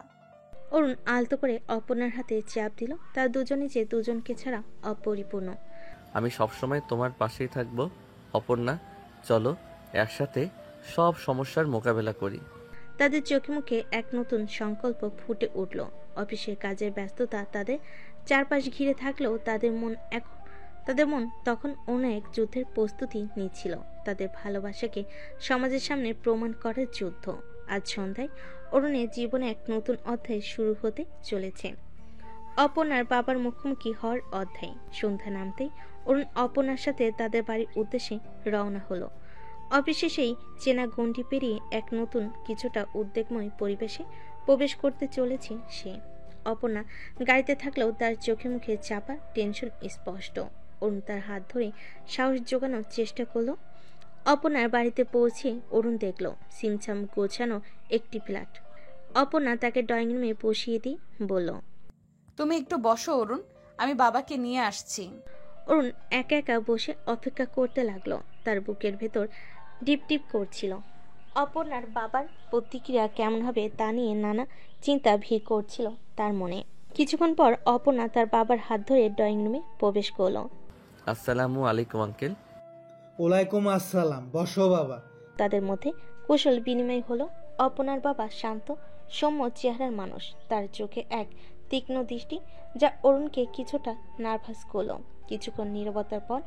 অরুণ আলতো করে অপর্ণার হাতে চাপ দিল। তার দুজনে যে দুজনকে ছাড়া অপরিপূর্ণ। আমি সবসময় তোমার পাশেই থাকবো অপর্ণা। চলো একসাথে সব সমস্যার মোকাবেলা করি। তাদের চোখে মুখে এক নতুন সংকল্প ফুটে উঠল। অফিসের কাজের ব্যস্ততা তাদের চারপাশ ঘিরে থাকলেও তাদের মন তখন অন্য এক যুদ্ধের প্রস্তুতি নিচ্ছিল, তাদের ভালোবাসাকে সমাজের সামনে প্রমাণ করার যুদ্ধ। আজ সন্ধ্যায় অরুণের জীবনে এক নতুন অধ্যায় শুরু হতে চলেছে, অপর্ণার বাবার মুখোমুখি হওয়ার অধ্যায়। সন্ধ্যা নামতেই অরুণ অপর্ণার সাথে তাদের বাড়ির উদ্দেশ্যে রওনা হলো। অফিসে সেই চেনা গণ্ডি পেরিয়ে এক নতুন কিছুটা উদ্বেগময় পরিবেশে প্রবেশ করতে চলেছে সে। অপর্ণা গাড়িতে থাকলেও তার চোখে মুখে চাপা টেনশন স্পষ্ট। অরুণ তার হাত ধরে সাহস জোগানোর চেষ্টা করলো। অপর্ণার বাড়িতে পৌঁছে অরুণ দেখল সিমছাম গোছানো একটি ফ্ল্যাট। অপর্ণা তাকে ড্রয়িং রুমে বসিয়ে দিয়ে বলল, তুমি একটু বসো অরুণ, আমি বাবাকে নিয়ে আসছি। অরুণ একা একা বসে অপেক্ষা করতে লাগলো। তার বুকের ভেতর ডিপ ডিপ করছিল। অপর্ণার বাবার প্রতিক্রিয়া কেমন হবে তা নিয়ে নানা চিন্তা ভিড় করছিল তার মনে। কিছুক্ষণ পর অপর্ণা তার বাবার হাত ধরে ড্রয়িং রুমে প্রবেশ করলো। আসসালামু আলাইকুম আঙ্কেল। ওয়ালাইকুম আসসালাম, বসো বাবা। তাদের মধ্যে কুশল বিনিময় হলো। অপর্ণার বাবা শান্ত সৌম্য চেহারার মানুষ, তার চোখে এক তীক্ষ্ণ দৃষ্টি যা অরুণকে কিছুটা নার্ভাস করলো। কিছুক্ষণ নীরবতার পর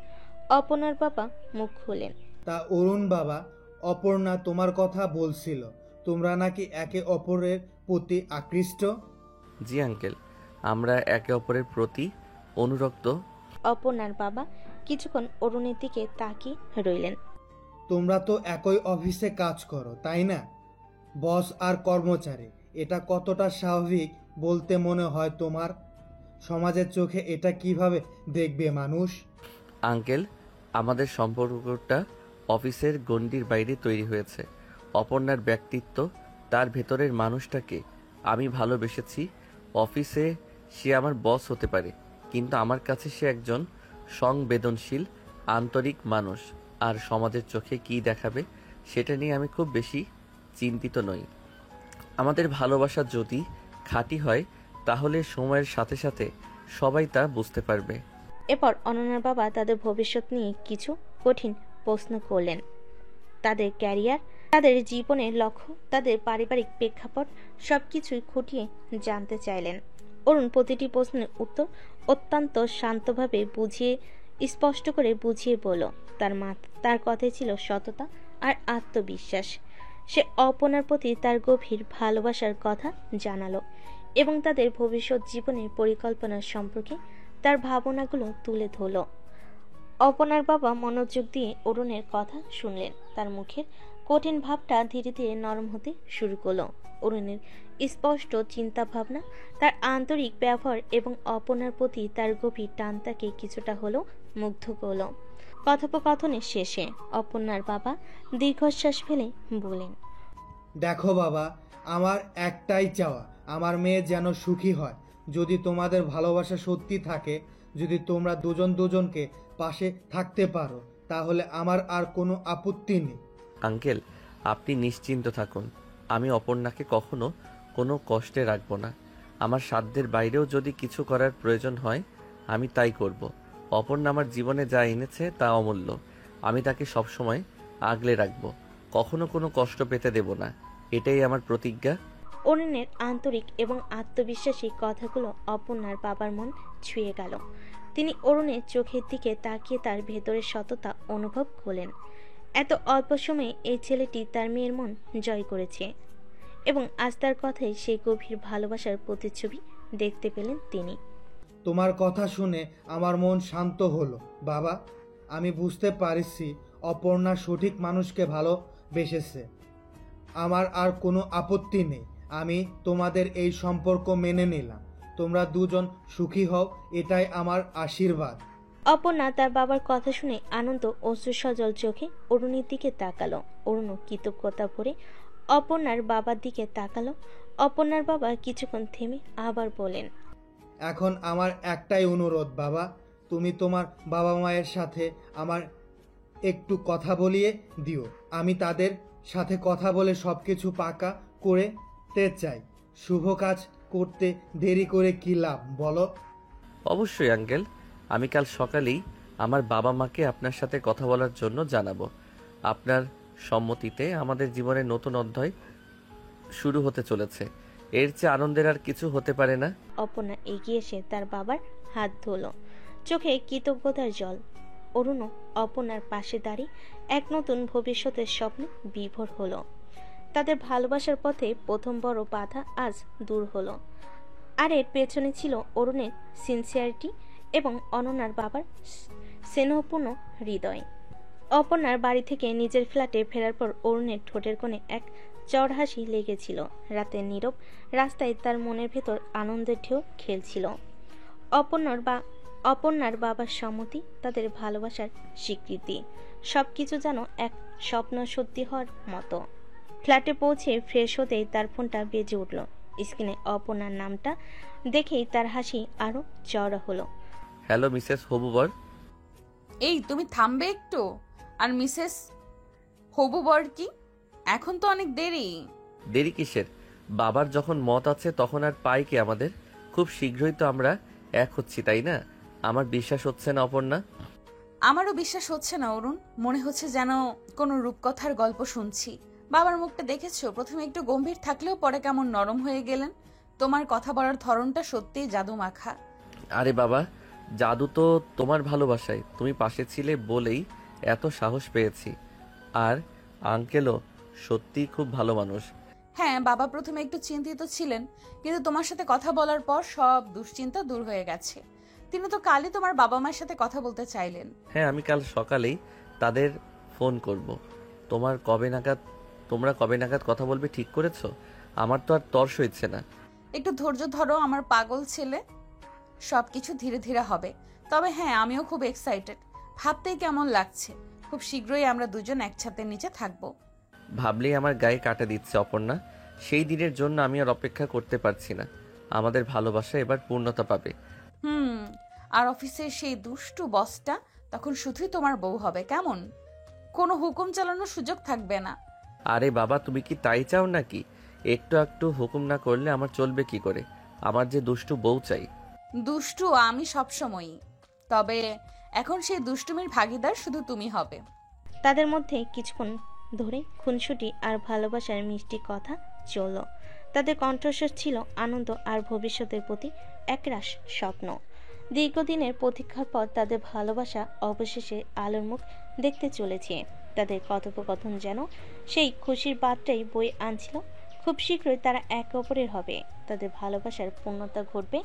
অপর্ণার বাবা মুখ খুললেন। তা অরুণ বাবা, অপর্ণা তোমার কথা বলছিল, তোমরা নাকি একে অপরের প্রতি আকৃষ্ট। জি আঙ্কেল, আমরা একে অপরের প্রতি অনুরক্ত। অপর্ণার বাবা কিছুক্ষণ অরুণের দিকে তাকিয়ে রইলেন। তোমরা তো একই অফিসে কাজ করো, তাই না? বস আর কর্মচারী, এটা কতটা স্বাভাবিক বলতে মনে হয় তোমার? সমাজের চোখে এটা কিভাবে দেখবে মানুষ? আঙ্কেল, আমাদের সম্পর্কটা অফিসের গণ্ডির বাইরে তৈরি হয়েছে। অপর্ণার ব্যক্তিত্ব, তার ভেতরের মানুষটাকে আমি ভালোবেসেছি। অফিসে সে আমার বস হতে পারে, কিন্তু আমার কাছে সে একজন সংবেদনশীল আন্তরিক মানুষ। আর সমাজের চোখে কি দেখাবে সেটা নিয়ে আমি খুব বেশি চিন্তিত নই। আমাদের ভালোবাসা যদি খাঁটি হয় তাহলে সময়ের সাথে সাথে সবাই তা বুঝতে পারবে। এরপর অনন্যার বাবা তাদের ভবিষ্যৎ নিয়ে কিছু কঠিন প্রশ্ন করলেন। তাদের ক্যারিয়ার, তাদের জীবনের লক্ষ্য, তাদের পারিবারিক প্রেক্ষাপট সবকিছুই খুঁটিয়ে জানতে চাইলেন। অরুণ প্রতিটি প্রশ্নের উত্তর অত্যন্ত শান্তভাবে স্পষ্ট করে বুঝিয়ে বলল। তার কথায় ছিল সততা আর আত্মবিশ্বাস। সে অপর্ণার প্রতি তার গভীর ভালোবাসার কথা জানালো এবং তাদের ভবিষ্যৎ জীবনের পরিকল্পনা সম্পর্কে তার ভাবনাগুলো তুলে ধরল। অপর্ণার বাবা মনোযোগ দিয়ে অরুণের কথা শুনলেন। তার মুখের কঠিন ভাবটা ধীরে ধীরে নরম হতে শুরু করলো। অরুণের স্পষ্ট চিন্তা ভাবনা, তার আন্তরিক ব্যবহার এবং অপর্ণার প্রতি তার গভীর টান তাকে কিছুটা হলেও মুগ্ধ করল। কথোপকথনের শেষে অপর্ণার বাবা দীর্ঘশ্বাস ফেলে বলেন, দেখো বাবা, আমার একটাই চাওয়া, আমার মেয়ে যেন সুখী হয়। যদি তোমাদের ভালোবাসা সত্যি থাকে, যদি তোমরা দুজন দুজনকে পাশে থাকতে পারো, তাহলে আমার আর কোনো আপত্তি নেই। আঙ্কেল, আপনি নিশ্চিন্ত থাকুন, আমি অপর্ণাকে কখনো কোনো কষ্টে রাখবো না। আমার সাধ্যের বাইরেও যদি কিছু করার প্রয়োজন হয় আমি তাই করব। অপর্ণা আমার জীবনে যা এনেছে তা অমূল্য। আমি তাকে সবসময় আগলে রাখবো, কখনো কোনো কষ্ট পেতে দেব না, এটাই আমার প্রতিজ্ঞা। অরুণের আন্তরিক এবং আত্মবিশ্বাসী কথাগুলো অপর্ণার বাবার মন ছুঁয়ে গেল। তিনি অরুণের চোখের দিকে তাকিয়ে তার ভেতরের সততা অনুভব করলেন। এত অল্প সময়ে এই ছেলেটি তার মেয়ের মন জয় করেছে এবং আজ তার কথায় সেই গভীর ভালোবাসার প্রতিচ্ছবি দেখতে পেলেন তিনি। তোমার কথা শুনে আমার মন শান্ত হলো বাবা। আমি বুঝতে পারছি অপর্ণা সঠিক মানুষকে ভালোবেসেছে। আমার আর কোনো আপত্তি নেই। আমি তোমাদের এই সম্পর্ক মেনে নিলাম। তোমরা দুজন সুখী হও, এটাই আমার আশীর্বাদ। অপর্ণা তার বাবার কথা শুনে আনন্দ অশ্রুসজল চোখে অরুণের দিকে তাকালো। অরুণ কৃতজ্ঞতা ভরে অপর্ণার বাবার দিকে তাকালো। অপর্ণার বাবা কিছুক্ষণ থেমে আবার বলেন, এখন আমার একটাই অনুরোধ বাবা, তুমি তোমার বাবা মায়ের সাথে আমার একটু কথা বলিয়ে দিও। আমি তাদের সাথে কথা বলে সব কিছু পাকা করতে চাই। শুভ কাজ করতে দেরি করে কি লাভ বলো? অবশ্যই আঙ্কেল, আমি কাল সকালেই আমার বাবা মাকে আপনার সাথে কথা বলার জন্য জানাবো। আপনার সম্মতিতে আমাদের জীবনের নতুন অধ্যায় শুরু হতে চলেছে। এর চেয়ে আনন্দের আর কিছু হতে পারে না। অপর্ণা এগিয়ে এসে তার বাবার হাত ধরল, চোখে কৃতজ্ঞতার জল। অরুণও অপর্ণার পাশে দাঁড়িয়ে এক নতুন ভবিষ্যতের স্বপ্নে বিভোর হলো। তাদের ভালোবাসার পথে প্রথম বড় বাধা আজ দূর হলো। আর এর পেছনে ছিল অরুণের সিনসিয়ারিটি এবং অনন্যার বাবার স্নেহপূর্ণ হৃদয়। অপর্ণার বাড়ি থেকে নিজের ফ্ল্যাটে ফেরার পর অরুণের ঠোঁটের কোণে এক চড় হাসি লেগেছিল। রাতের নীরব রাস্তায় তার মনের ভেতর আনন্দের ঢেউ খেলছিল। অপর্ণার বাবার সম্মতি, তাদের ভালোবাসার স্বীকৃতি, সবকিছু যেন এক স্বপ্ন সত্যি হওয়ার মতো। ফ্ল্যাটে পৌঁছে ফ্রেশ হতেই তার ফোনটা বেজে উঠল। স্ক্রিনে অপর্ণার নামটা দেখেই তার হাসি আরো চওড়া হলো। হ্যালো মিসেস হবুবর। এই তুমি থামবে একটু? আর মিসেস হবু বর কি? এখন তো অনেক দেরি। দেরি কিসের? বাবার যখন মত আছে তখন আর পাই কি আমাদের? খুব শীঘ্রই তো আমরা এক হচ্ছি, তাই না? আমার বিশ্বাস হচ্ছে না অপর্ণা। আমারও বিশ্বাস হচ্ছে না অরুণ। মনে হচ্ছে যেন কোনো রূপকথার গল্প শুনছি। বাবার মুখটা দেখেছো? প্রথমে একটু গম্ভীর থাকলেও পরে কেমন নরম হয়ে গেলেন। তোমার কথা বলার ধরনটা সত্যিই জাদু মাখা। আরে বাবা, জাদু তো তোমার ভালোবাসায়। তুমি পাশে ছিলে বলেই এত সাহস পেয়েছি। আর আঙ্কেলও সত্যিই খুব ভালো মানুষ। হ্যাঁ, বাবা প্রথমে একটু চিন্তিত ছিলেন, কিন্তু তোমার সাথে কথা বলার পর সব দুশ্চিন্তা দূর হয়ে গেছে। তিনি তো কালই তোমার বাবা মায়ের সাথে কথা বলতে চাইলেন। হ্যাঁ, আমি কাল সকালেই তাদের ফোন করব। তোমরা কবে নাগাদ কথা বলবে ঠিক করেছো? আমার তো আর তর সইছে না। একটু ধৈর্য ধরো আমার পাগল ছেলে, সবকিছু ধীরে ধীরে হবে। তবে হ্যাঁ, আমিও খুব এক্সাইটেড। ভাবতেই কেমন লাগছে, খুব শীঘ্রই আমরা দুজন এক ছাদের নিচে থাকবো। ভাবলেই আমার গায়ে কাটা দিচ্ছে অপর্ণা। সেই দিনের জন্য আমি আর অপেক্ষা করতে পারছি না। আমাদের ভালোবাসা এবার পূর্ণতা পাবে। আর অফিসের সেই দুষ্টু বসটা তখন শুধুই তোমার বউ হবে, কেমন? কোনো হুকুম চালানোর সুযোগ থাকবে না। আরে বাবা, তুমি কি তাই চাও নাকি? একটু একটু হুকুম না করলে আমার চলবে কি করে? আমার যে দুষ্টু বউ চাই। দুষ্টু আমি সবসময়ই, তবে এখন সেই দুষ্টুমির ভাগিদার শুধু তুমি হবে। তাদের মধ্যে কিছুক্ষণ ধরে খুনসুটি আর ভালোবাসার মিষ্টি কথা চলল। তাদের কণ্ঠস্বর ছিল আনন্দ আর ভবিষ্যতের প্রতি একরাশ স্বপ্ন। দীর্ঘদিনের প্রতীক্ষার পর তাদের ভালোবাসা অবশেষে আলোর মুখ দেখতে চলেছে। তাদের কথোপকথন যেন সেই খুশির বার্তাই বয়ে আনছিল। খুব শীঘ্রই তারা একে অপরের হবে। তাদের ভালোবাসার পূর্ণতা ঘটবে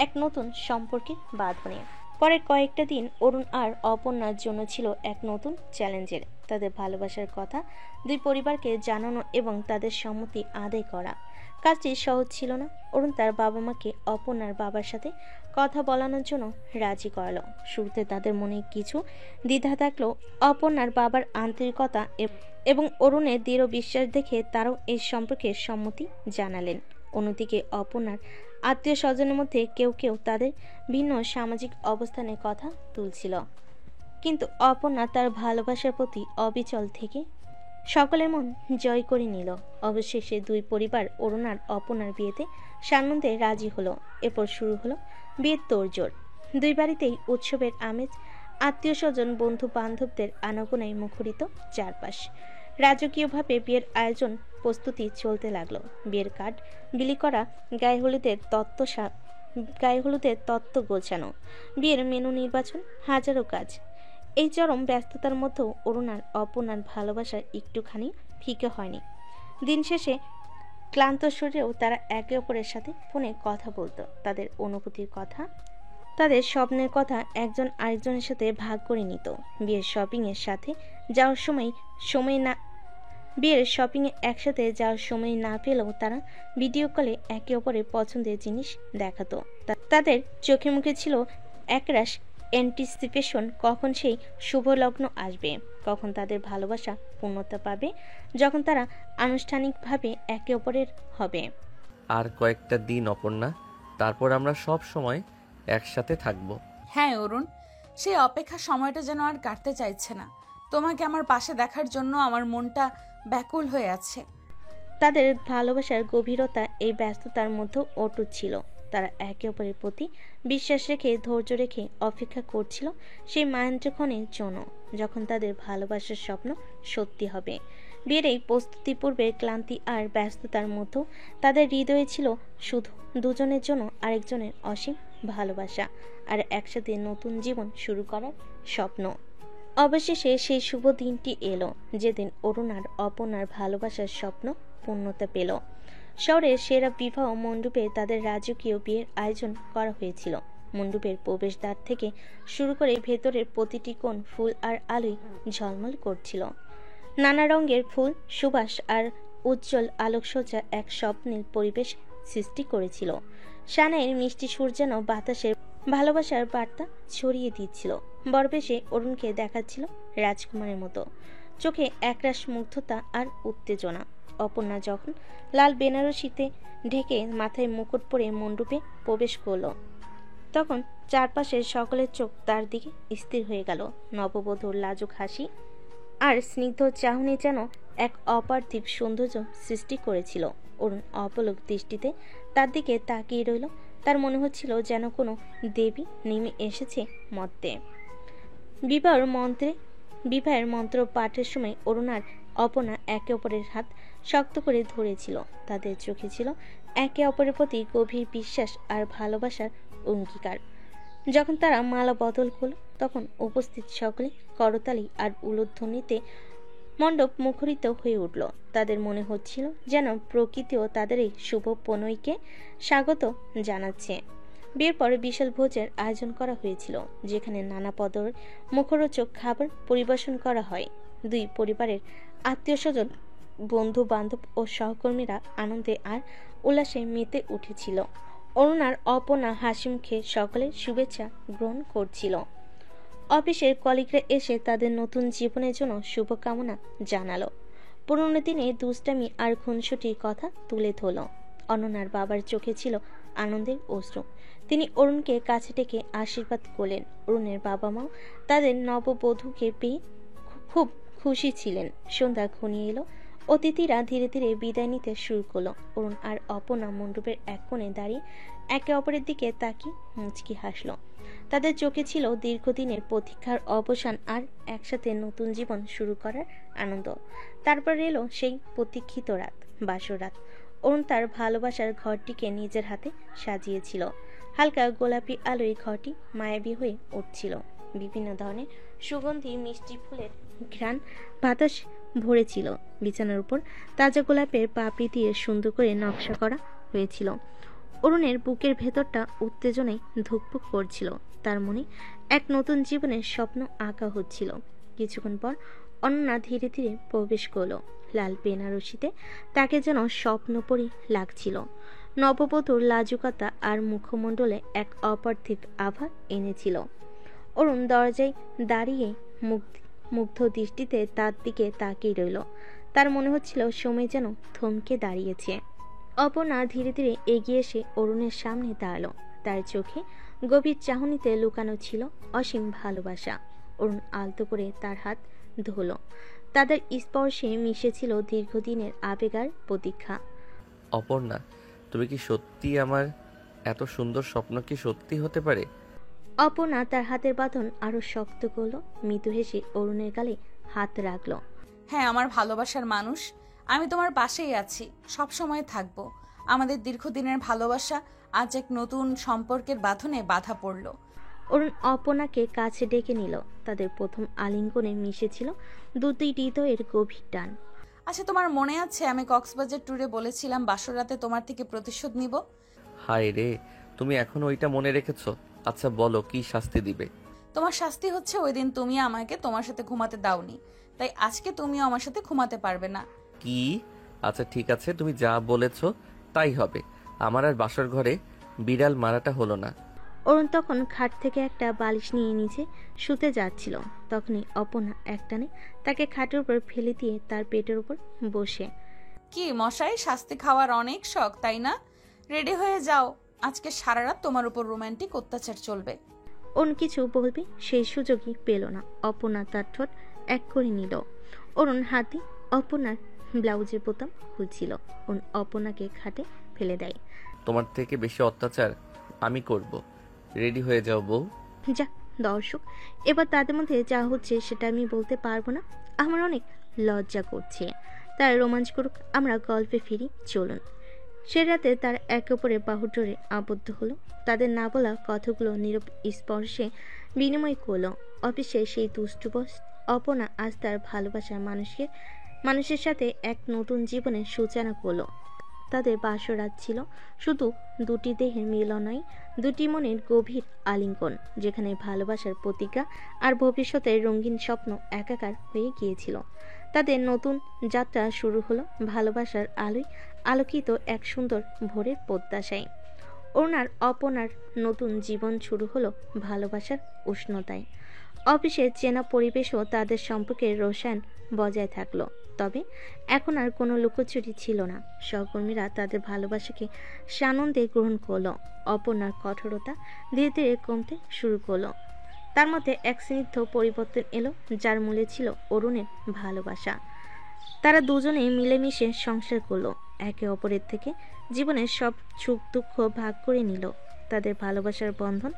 এক নতুন সম্পর্কের বাঁধনে। পরের কয়েকটা দিন অরুণ আর অপর্ণার জন্য ছিল এক নতুন চ্যালেঞ্জের। তাদের ভালোবাসার কথা দুই পরিবারকে জানানো এবং তাদের সম্মতি আদায় করা কাজটি সহজ ছিল না। অরুণ তার বাবা মাকে অপর্ণার বাবার সাথে কথা বলানোর জন্য রাজি করালো। শুরুতে তাদের মনে কিছু দ্বিধা থাকলেও অপর্ণার বাবার আন্তরিকতা এবং অরুণের দৃঢ় বিশ্বাস দেখে তারাও এই সম্পর্কে সম্মতি জানালেন। অন্যদিকে অপর্ণার আত্মীয় স্বজনের মধ্যে কেউ কেউ তাদের ভিন্ন সামাজিক অবস্থানের কথা তুলছিল, কিন্তু অপর্ণা তার ভালোবাসার প্রতি অবিচল থেকে সকলের মন জয় করে নিল। অবশেষে দুই পরিবার অরুণ আর অপর্ণার বিয়েতে সানন্দে রাজি হলো। এরপর শুরু হলো বিয়ের তোড়জোড়। দুই বাড়িতেই উৎসবের আমেজ, আত্মীয় স্বজন, বন্ধু বান্ধবদের আনাগোনায় মুখরিত চারপাশ। রাজকীয়ভাবে বিয়ের আয়োজন প্রস্তুতি চলতে লাগলো। বিয়ের কার্ড বিলি করা, গায়ে হলুদের তত্ত্ব গোছানো, বিয়ের মেনু নির্বাচন, হাজারো কাজ। এই চরম ব্যস্ততার মধ্যেও অরুণ আর অপর্ণার ভালোবাসা একটুখানি ফিকে হয়নি। দিন শেষে ক্লান্ত শরীরেও তারা একে অপরের সাথে ফোনে কথা বলতো, তাদের অনুভূতির কথা, তাদের স্বপ্নের কথা একজন আরেকজনের সাথে ভাগ করে নিত। বিয়ের শপিংয়ে একসাথে যাওয়ার সময় না পেলেও তারা ভিডিও কলে একে অপরের পছন্দের জিনিস দেখাতো। তাদের চোখে মুখে ছিল একরাশ অ্যান্টিসিপেশন, কখন সেই শুভ লগ্ন আসবে, কখন তাদের ভালোবাসা পূর্ণতা পাবে, যখন তারা আনুষ্ঠানিকভাবে একে অপরের হবে। আর কয়েকটা দিন অপর্ণা, তারপর আমরা সব সময় একসাথে থাকবো। হ্যাঁ অরুণ, সেই অপেক্ষা সময়টা যেন আর কাটতে চাইছে না। তোমাকে আমার পাশে দেখার জন্য আমার মনটা ব্যাকুল হয়ে আছে। তাদের ভালোবাসার গভীরতা এই ব্যস্ততার মধ্যে অটুট ছিল। তারা একে অপরের প্রতি বিশ্বাস রেখে, ধৈর্য রেখে অপেক্ষা করছিল সেই মাহেন্দ্রক্ষণের জন্য, যখন তাদের ভালোবাসার স্বপ্ন সত্যি হবে। বিয়ের এই প্রস্তুতি পূর্বের ক্লান্তি আর ব্যস্ততার মধ্যেও তাদের হৃদয়ে ছিল শুধু দুজনের জন্য আরেকজনের অসীম ভালোবাসা আর একসাথে নতুন জীবন শুরু করার স্বপ্ন। অবশেষে সেই শুভ দিনটি এলো, যেদিন অরুণ আর অপর্ণার ভালোবাসার স্বপ্ন পূর্ণতা পেল। শহরের সেরা বিবাহ মণ্ডপে তাদের রাজকীয় বিয়ের আয়োজন করা হয়েছিল। মণ্ডপের প্রবেশদ্বার থেকে শুরু করে ভেতরের প্রতিটি কোণ ফুল আর আলোয় ঝলমল করছিল। নানা রঙের ফুল, সুবাস আর উজ্জ্বল আলোকসজ্জা এক স্বপ্নের পরিবেশ সৃষ্টি করেছিল। সানাইয়ের মিষ্টি সুর যেন বাতাসের ভালোবাসার বার্তা ছড়িয়ে দিচ্ছিল। বরবেশে অরুণকে দেখাচ্ছিল রাজকুমারের মতো, চোখে একরাশ মুগ্ধতা আর উত্তেজনা। অপর্ণা যখন লাল বেনারসিতে ঢেকে মাথায় মুকুট পরে মণ্ডপে প্রবেশ করল, তখন চারপাশের সকলের চোখ তার দিকে স্থির হয়ে গেল। নববধূর লাজুক হাসি আর স্নিগ্ধ চাহনি যেন এক অপার্থিব সৌন্দর্য সৃষ্টি করেছিল। অরুণ অপলক দৃষ্টিতে তার দিকে তাকিয়ে রইল। তার মনে হচ্ছিল যেন কোনো দেবী নেমে এসেছে মর্তে। বিবাহের মন্ত্র পাঠের সময় অরুণ আর অপর্ণা একে অপরের হাত শক্ত করে ধরেছিল। তাদের চোখে ছিল একে অপরের প্রতি গভীর বিশ্বাস আর ভালোবাসার অঙ্গীকার। যখন তারা মালা বদল করল, তখন উপস্থিত সকলে করতালি আর উলুধ্বনিতে মণ্ডপ মুখরিত হয়ে উঠল। তাদের মনে হচ্ছিল যেন প্রকৃতিও তাদের এই শুভ প্রণয়কে স্বাগত জানাচ্ছে। বিয়ের পরে বিশাল ভোজের আয়োজন করা হয়েছিল, যেখানে নানা পদের মুখরোচক খাবার পরিবেশন করা হয়। দুই পরিবারের আত্মীয় স্বজন, বন্ধু বান্ধব ও সহকর্মীরা আনন্দে আর উল্লাসে মেতে উঠেছিল। অরুণ আর অপর্ণা হাসি মুখে সকলের শুভেচ্ছা গ্রহণ করছিল। অফিসের কলিগরা এসে তাদের নতুন জীবনের জন্য শুভকামনা জানালো। পুরনো দিনে দুষ্টামি আর খুনসুটির কথা তুলে ধরল। অনন্যার বাবার চোখে ছিল আনন্দের অশ্রু। তিনি অরুণকে কাছে ডেকে আশীর্বাদ করলেন। অরুণের বাবা মাও তাদের নববধূকে পেয়ে খুব খুশি ছিলেন। সন্ধ্যা ঘনিয়ে এলো। অতিথিরা ধীরে ধীরে বিদায় নিতে শুরু করলো। অরুণ আর অপর্ণা মণ্ডপের এক কোণে দাঁড়িয়ে একে অপরের দিকে তাকিয়ে মুচকি হাসলো। তাদের চোখে ছিল দীর্ঘদিনের প্রতীক্ষার অবসান আর একসাথে নতুন জীবন শুরু করার আনন্দ। তারপর এলো সেই প্রতীক্ষিত রাত, বাসর রাত। অরুণ তার ভালোবাসার ঘরটিকে নিজের হাতে সাজিয়েছিল। হালকা গোলাপি আলোয় ঘরটি মায়াবী হয়ে উঠছিল। বিভিন্ন ধরনের সুগন্ধি মিষ্টি ফুলের ঘ্রাণ বাতাস ভরেছিল। বিছানার উপর তাজা গোলাপের পাপড়ি দিয়ে সুন্দর করে নকশা করা হয়েছিল। অরুণের বুকের ভেতরটা উত্তেজনায় ধুকপুক করছিল। তার মনে এক নতুন জীবনের স্বপ্ন আঁকা হচ্ছিল। কিছুক্ষণ পর অনন্যা ধীরে ধীরে প্রবেশ করলো। লাল বেনারসিতে তাকে যেন স্বপ্নপরী লাগছিল। নববধূর লাজুকতা আর মুখমণ্ডলে এক অপার্থিব আভা এনেছিল। অরুণ দরজায় দাঁড়িয়ে মুগ্ধ দৃষ্টিতে তার দিকে তাকিয়ে রইল। তার মনে হচ্ছিল সময় যেন থমকে দাঁড়িয়েছে। অপর্ণা ধীরে ধীরে এগিয়ে এসে অরুণের সামনে দাঁড়ালো। তার চোখে গভীর চাহনিতে লুকানো ছিল অসীম ভালোবাসা। অরুণ আলতো করে তার হাত ধরল। তাদের স্পর্শে মিশেছিল দীর্ঘদিনের আবেগ আর প্রতীক্ষা। অপর্ণা, তুমি কি সত্যি আমার এত সুন্দর স্বপ্ন কি সত্যি হতে পারে? অপর্ণা তার হাতের বাঁধন আরো শক্ত করলো। মৃদু হেসে অরুণের গালে হাত রাখলো। হ্যাঁ, আমার ভালোবাসার মানুষ আমি তোমার পাশেই আছি, সব সময় থাকবো। আমাদের দীর্ঘদিনের ভালোবাসা আজ এক নতুন সম্পর্কের বাঁধনে বাধা পড়ল। অরুণ অপর্ণাকে কাছে ডেকে নিল। তাদের প্রথম আলিঙ্গনে মিশেছিল দুটি হৃদয়ের গভীর টান। আচ্ছা, তোমার মনে আছে আমি কক্সবাজার ট্যুরে বলেছিলাম বাসর রাতে তোমার থেকে প্রতিশোধ নিব? হায় রে, তুমি এখন ওইটা মনে রেখেছো? আচ্ছা বলো, কি শাস্তি দিবে? তোমার শাস্তি হচ্ছে ওই দিন তুমি আমাকে তোমার সাথে ঘুমাতে দাওনি, তাই আজকে তুমিও আমার সাথে ঘুমাতে পারবে না। কি? আচ্ছা ঠিক আছে, তুমি যা বলেছো তাই হবে। আমার আর বাসর ঘরে বিড়াল মারাটা হলো না। অরুণ তখন খাট থেকে একটা বালিশ নিয়ে নিচে শুতে যাচ্ছিল। তখনই অপর্ণা একটানে তাকে খাটের উপর ফেলে দিয়ে তার পেটের উপর বসে। কি মশাই, শাস্তি খাওয়ার অনেক শখ তাই না? রেডি হয়ে যাও, আজকে সারা রাত তোমার উপর রোমান্টিক অত্যাচার চলবে। অরুণ কিছু বলবে সেই সুযোগই পেল না। অপর্ণা তার ঠোঁট এক করে নিল। অরুণ হাতে অপর্ণার ব্লাউজের বোতাম খুলছিল। অরুণ অপর্ণাকে খাটে ফেলে দেয়। তোমার থেকে বেশি অত্যাচার আমি করব। রেডি হয়ে যাও বউ। যা দর্শক, এবার তাদের মধ্যে যা হচ্ছে সেটা আমি বলতে পারবো না। আমার অনেক লজ্জা করছে। তার রোমাঞ্চ করুক, আমরা গল্পে ফিরি, চলুন। সে রাতে তার একে অপরের বাহুডোরে আবদ্ধ হলো। তাদের না বলা কথাগুলো নীরব স্পর্শে বিনিময় করলো। অফিসে সেই দুষ্টু বস অপর্ণা আজ তার ভালোবাসার মানুষের সাথে এক নতুন জীবনের সূচনা করলো। তাদের বাসরাত ছিল শুধু দুটি দেহের মিলন নয়, দুটি মনের গভীর আলিঙ্গন, যেখানে ভালোবাসার প্রতিজ্ঞা আর ভবিষ্যতের রঙিন স্বপ্ন একাকার হয়ে গিয়েছিল। তাদের নতুন যাত্রা শুরু হলো ভালোবাসার আলোয় আলোকিত এক সুন্দর ভোরের প্রত্যাশায়। ওনার অপনার নতুন জীবন শুরু হলো ভালোবাসার উষ্ণতায়। অফিসের চেনা পরিবেশও তাদের সম্পর্কে রসায়ন বজায় থাকলো। তবে এখন আর কোনো লুকোচুরি ছিল না। সহকর্মীরা তাদের ভালোবাসাকে সানন্দে গ্রহণ করলো। অপর্ণার কঠোরতা ধীরে ধীরে কমতে শুরু করলো। তার মধ্যে এক স্নিগ্ধ পরিবর্তন এলো, যার মূলে ছিল অরুণের ভালোবাসা। তারা দুজনে মিলেমিশে সংসার করলো, একে অপরের থেকে জীবনের সব সুখ দুঃখ ভাগ করে নিল। তাদের ভালোবাসার বন্ধন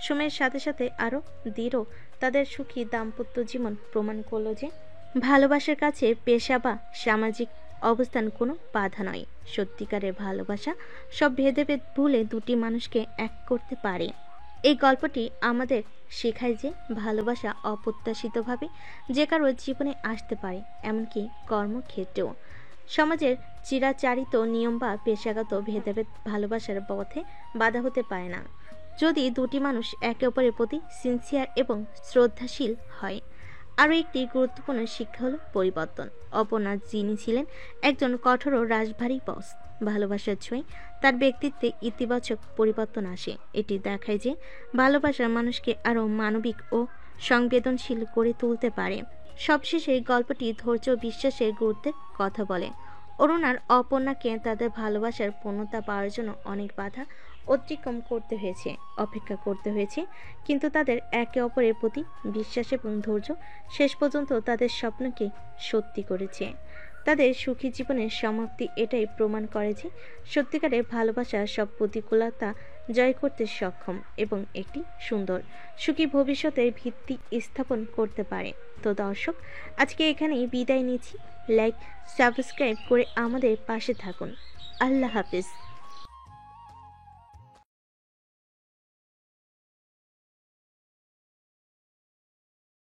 সময়ের সাথে সাথে আরও দৃঢ়। তাদের সুখী দাম্পত্য জীবন প্রমাণ করলো যে ভালোবাসার কাছে পেশা বা সামাজিক অবস্থান কোনো বাধা নয়। সত্যিকারের ভালোবাসা সব ভেদাভেদ ভুলে দুটি মানুষকে এক করতে পারে। এই গল্পটি আমাদের শেখায় যে ভালোবাসা অপ্রত্যাশিতভাবে যে কারো জীবনে আসতে পারে, এমনকি কর্মক্ষেত্রেও। সমাজের চিরাচারিত নিয়ম বা পেশাগত ভেদাভেদ ভালোবাসার পথে বাধা হতে পারে না, যদি দুটি মানুষ একে অপরের প্রতি সিনসিয়ার এবং শ্রদ্ধাশীল হয়। আরও একটি গুরুত্বপূর্ণ শিক্ষা হলো পরিবর্তন। অপর্ণা যিনি ছিলেন একজন কঠোর ও রাশভারী বস, ভালোবাসার ছোঁয় তার ব্যক্তিত্বে ইতিবাচক পরিবর্তন আসে। এটি দেখায় যে ভালোবাসার মানুষকে আরও মানবিক ও সংবেদনশীল করে তুলতে পারে। সবশেষে এই গল্পটি ধৈর্য ও বিশ্বাসের গুরুত্বের কথা বলে। অরুণ আর অপর্ণাকে তাদের ভালোবাসার পূর্ণতা পাওয়ার জন্য অনেক বাধা অতিক্রম করতে হয়েছে, অপেক্ষা করতে হয়েছে, কিন্তু তাদের একে অপরের প্রতি বিশ্বাস এবং ধৈর্য শেষ পর্যন্ত তাদের স্বপ্নকে সত্যি করেছে। তাদের সুখী জীবনের সমাপ্তি এটাই প্রমাণ করে যে সত্যিকারের ভালোবাসা সব প্রতিকূলতা জয় করতে সক্ষম এবং একটি সুন্দর সুখী ভবিষ্যতের ভিত্তি স্থাপন করতে পারে। তো দর্শক, আজকে এখানেই বিদায় নিচ্ছি। লাইক সাবস্ক্রাইব করে আমাদের পাশে থাকুন। আল্লাহ হাফেজ।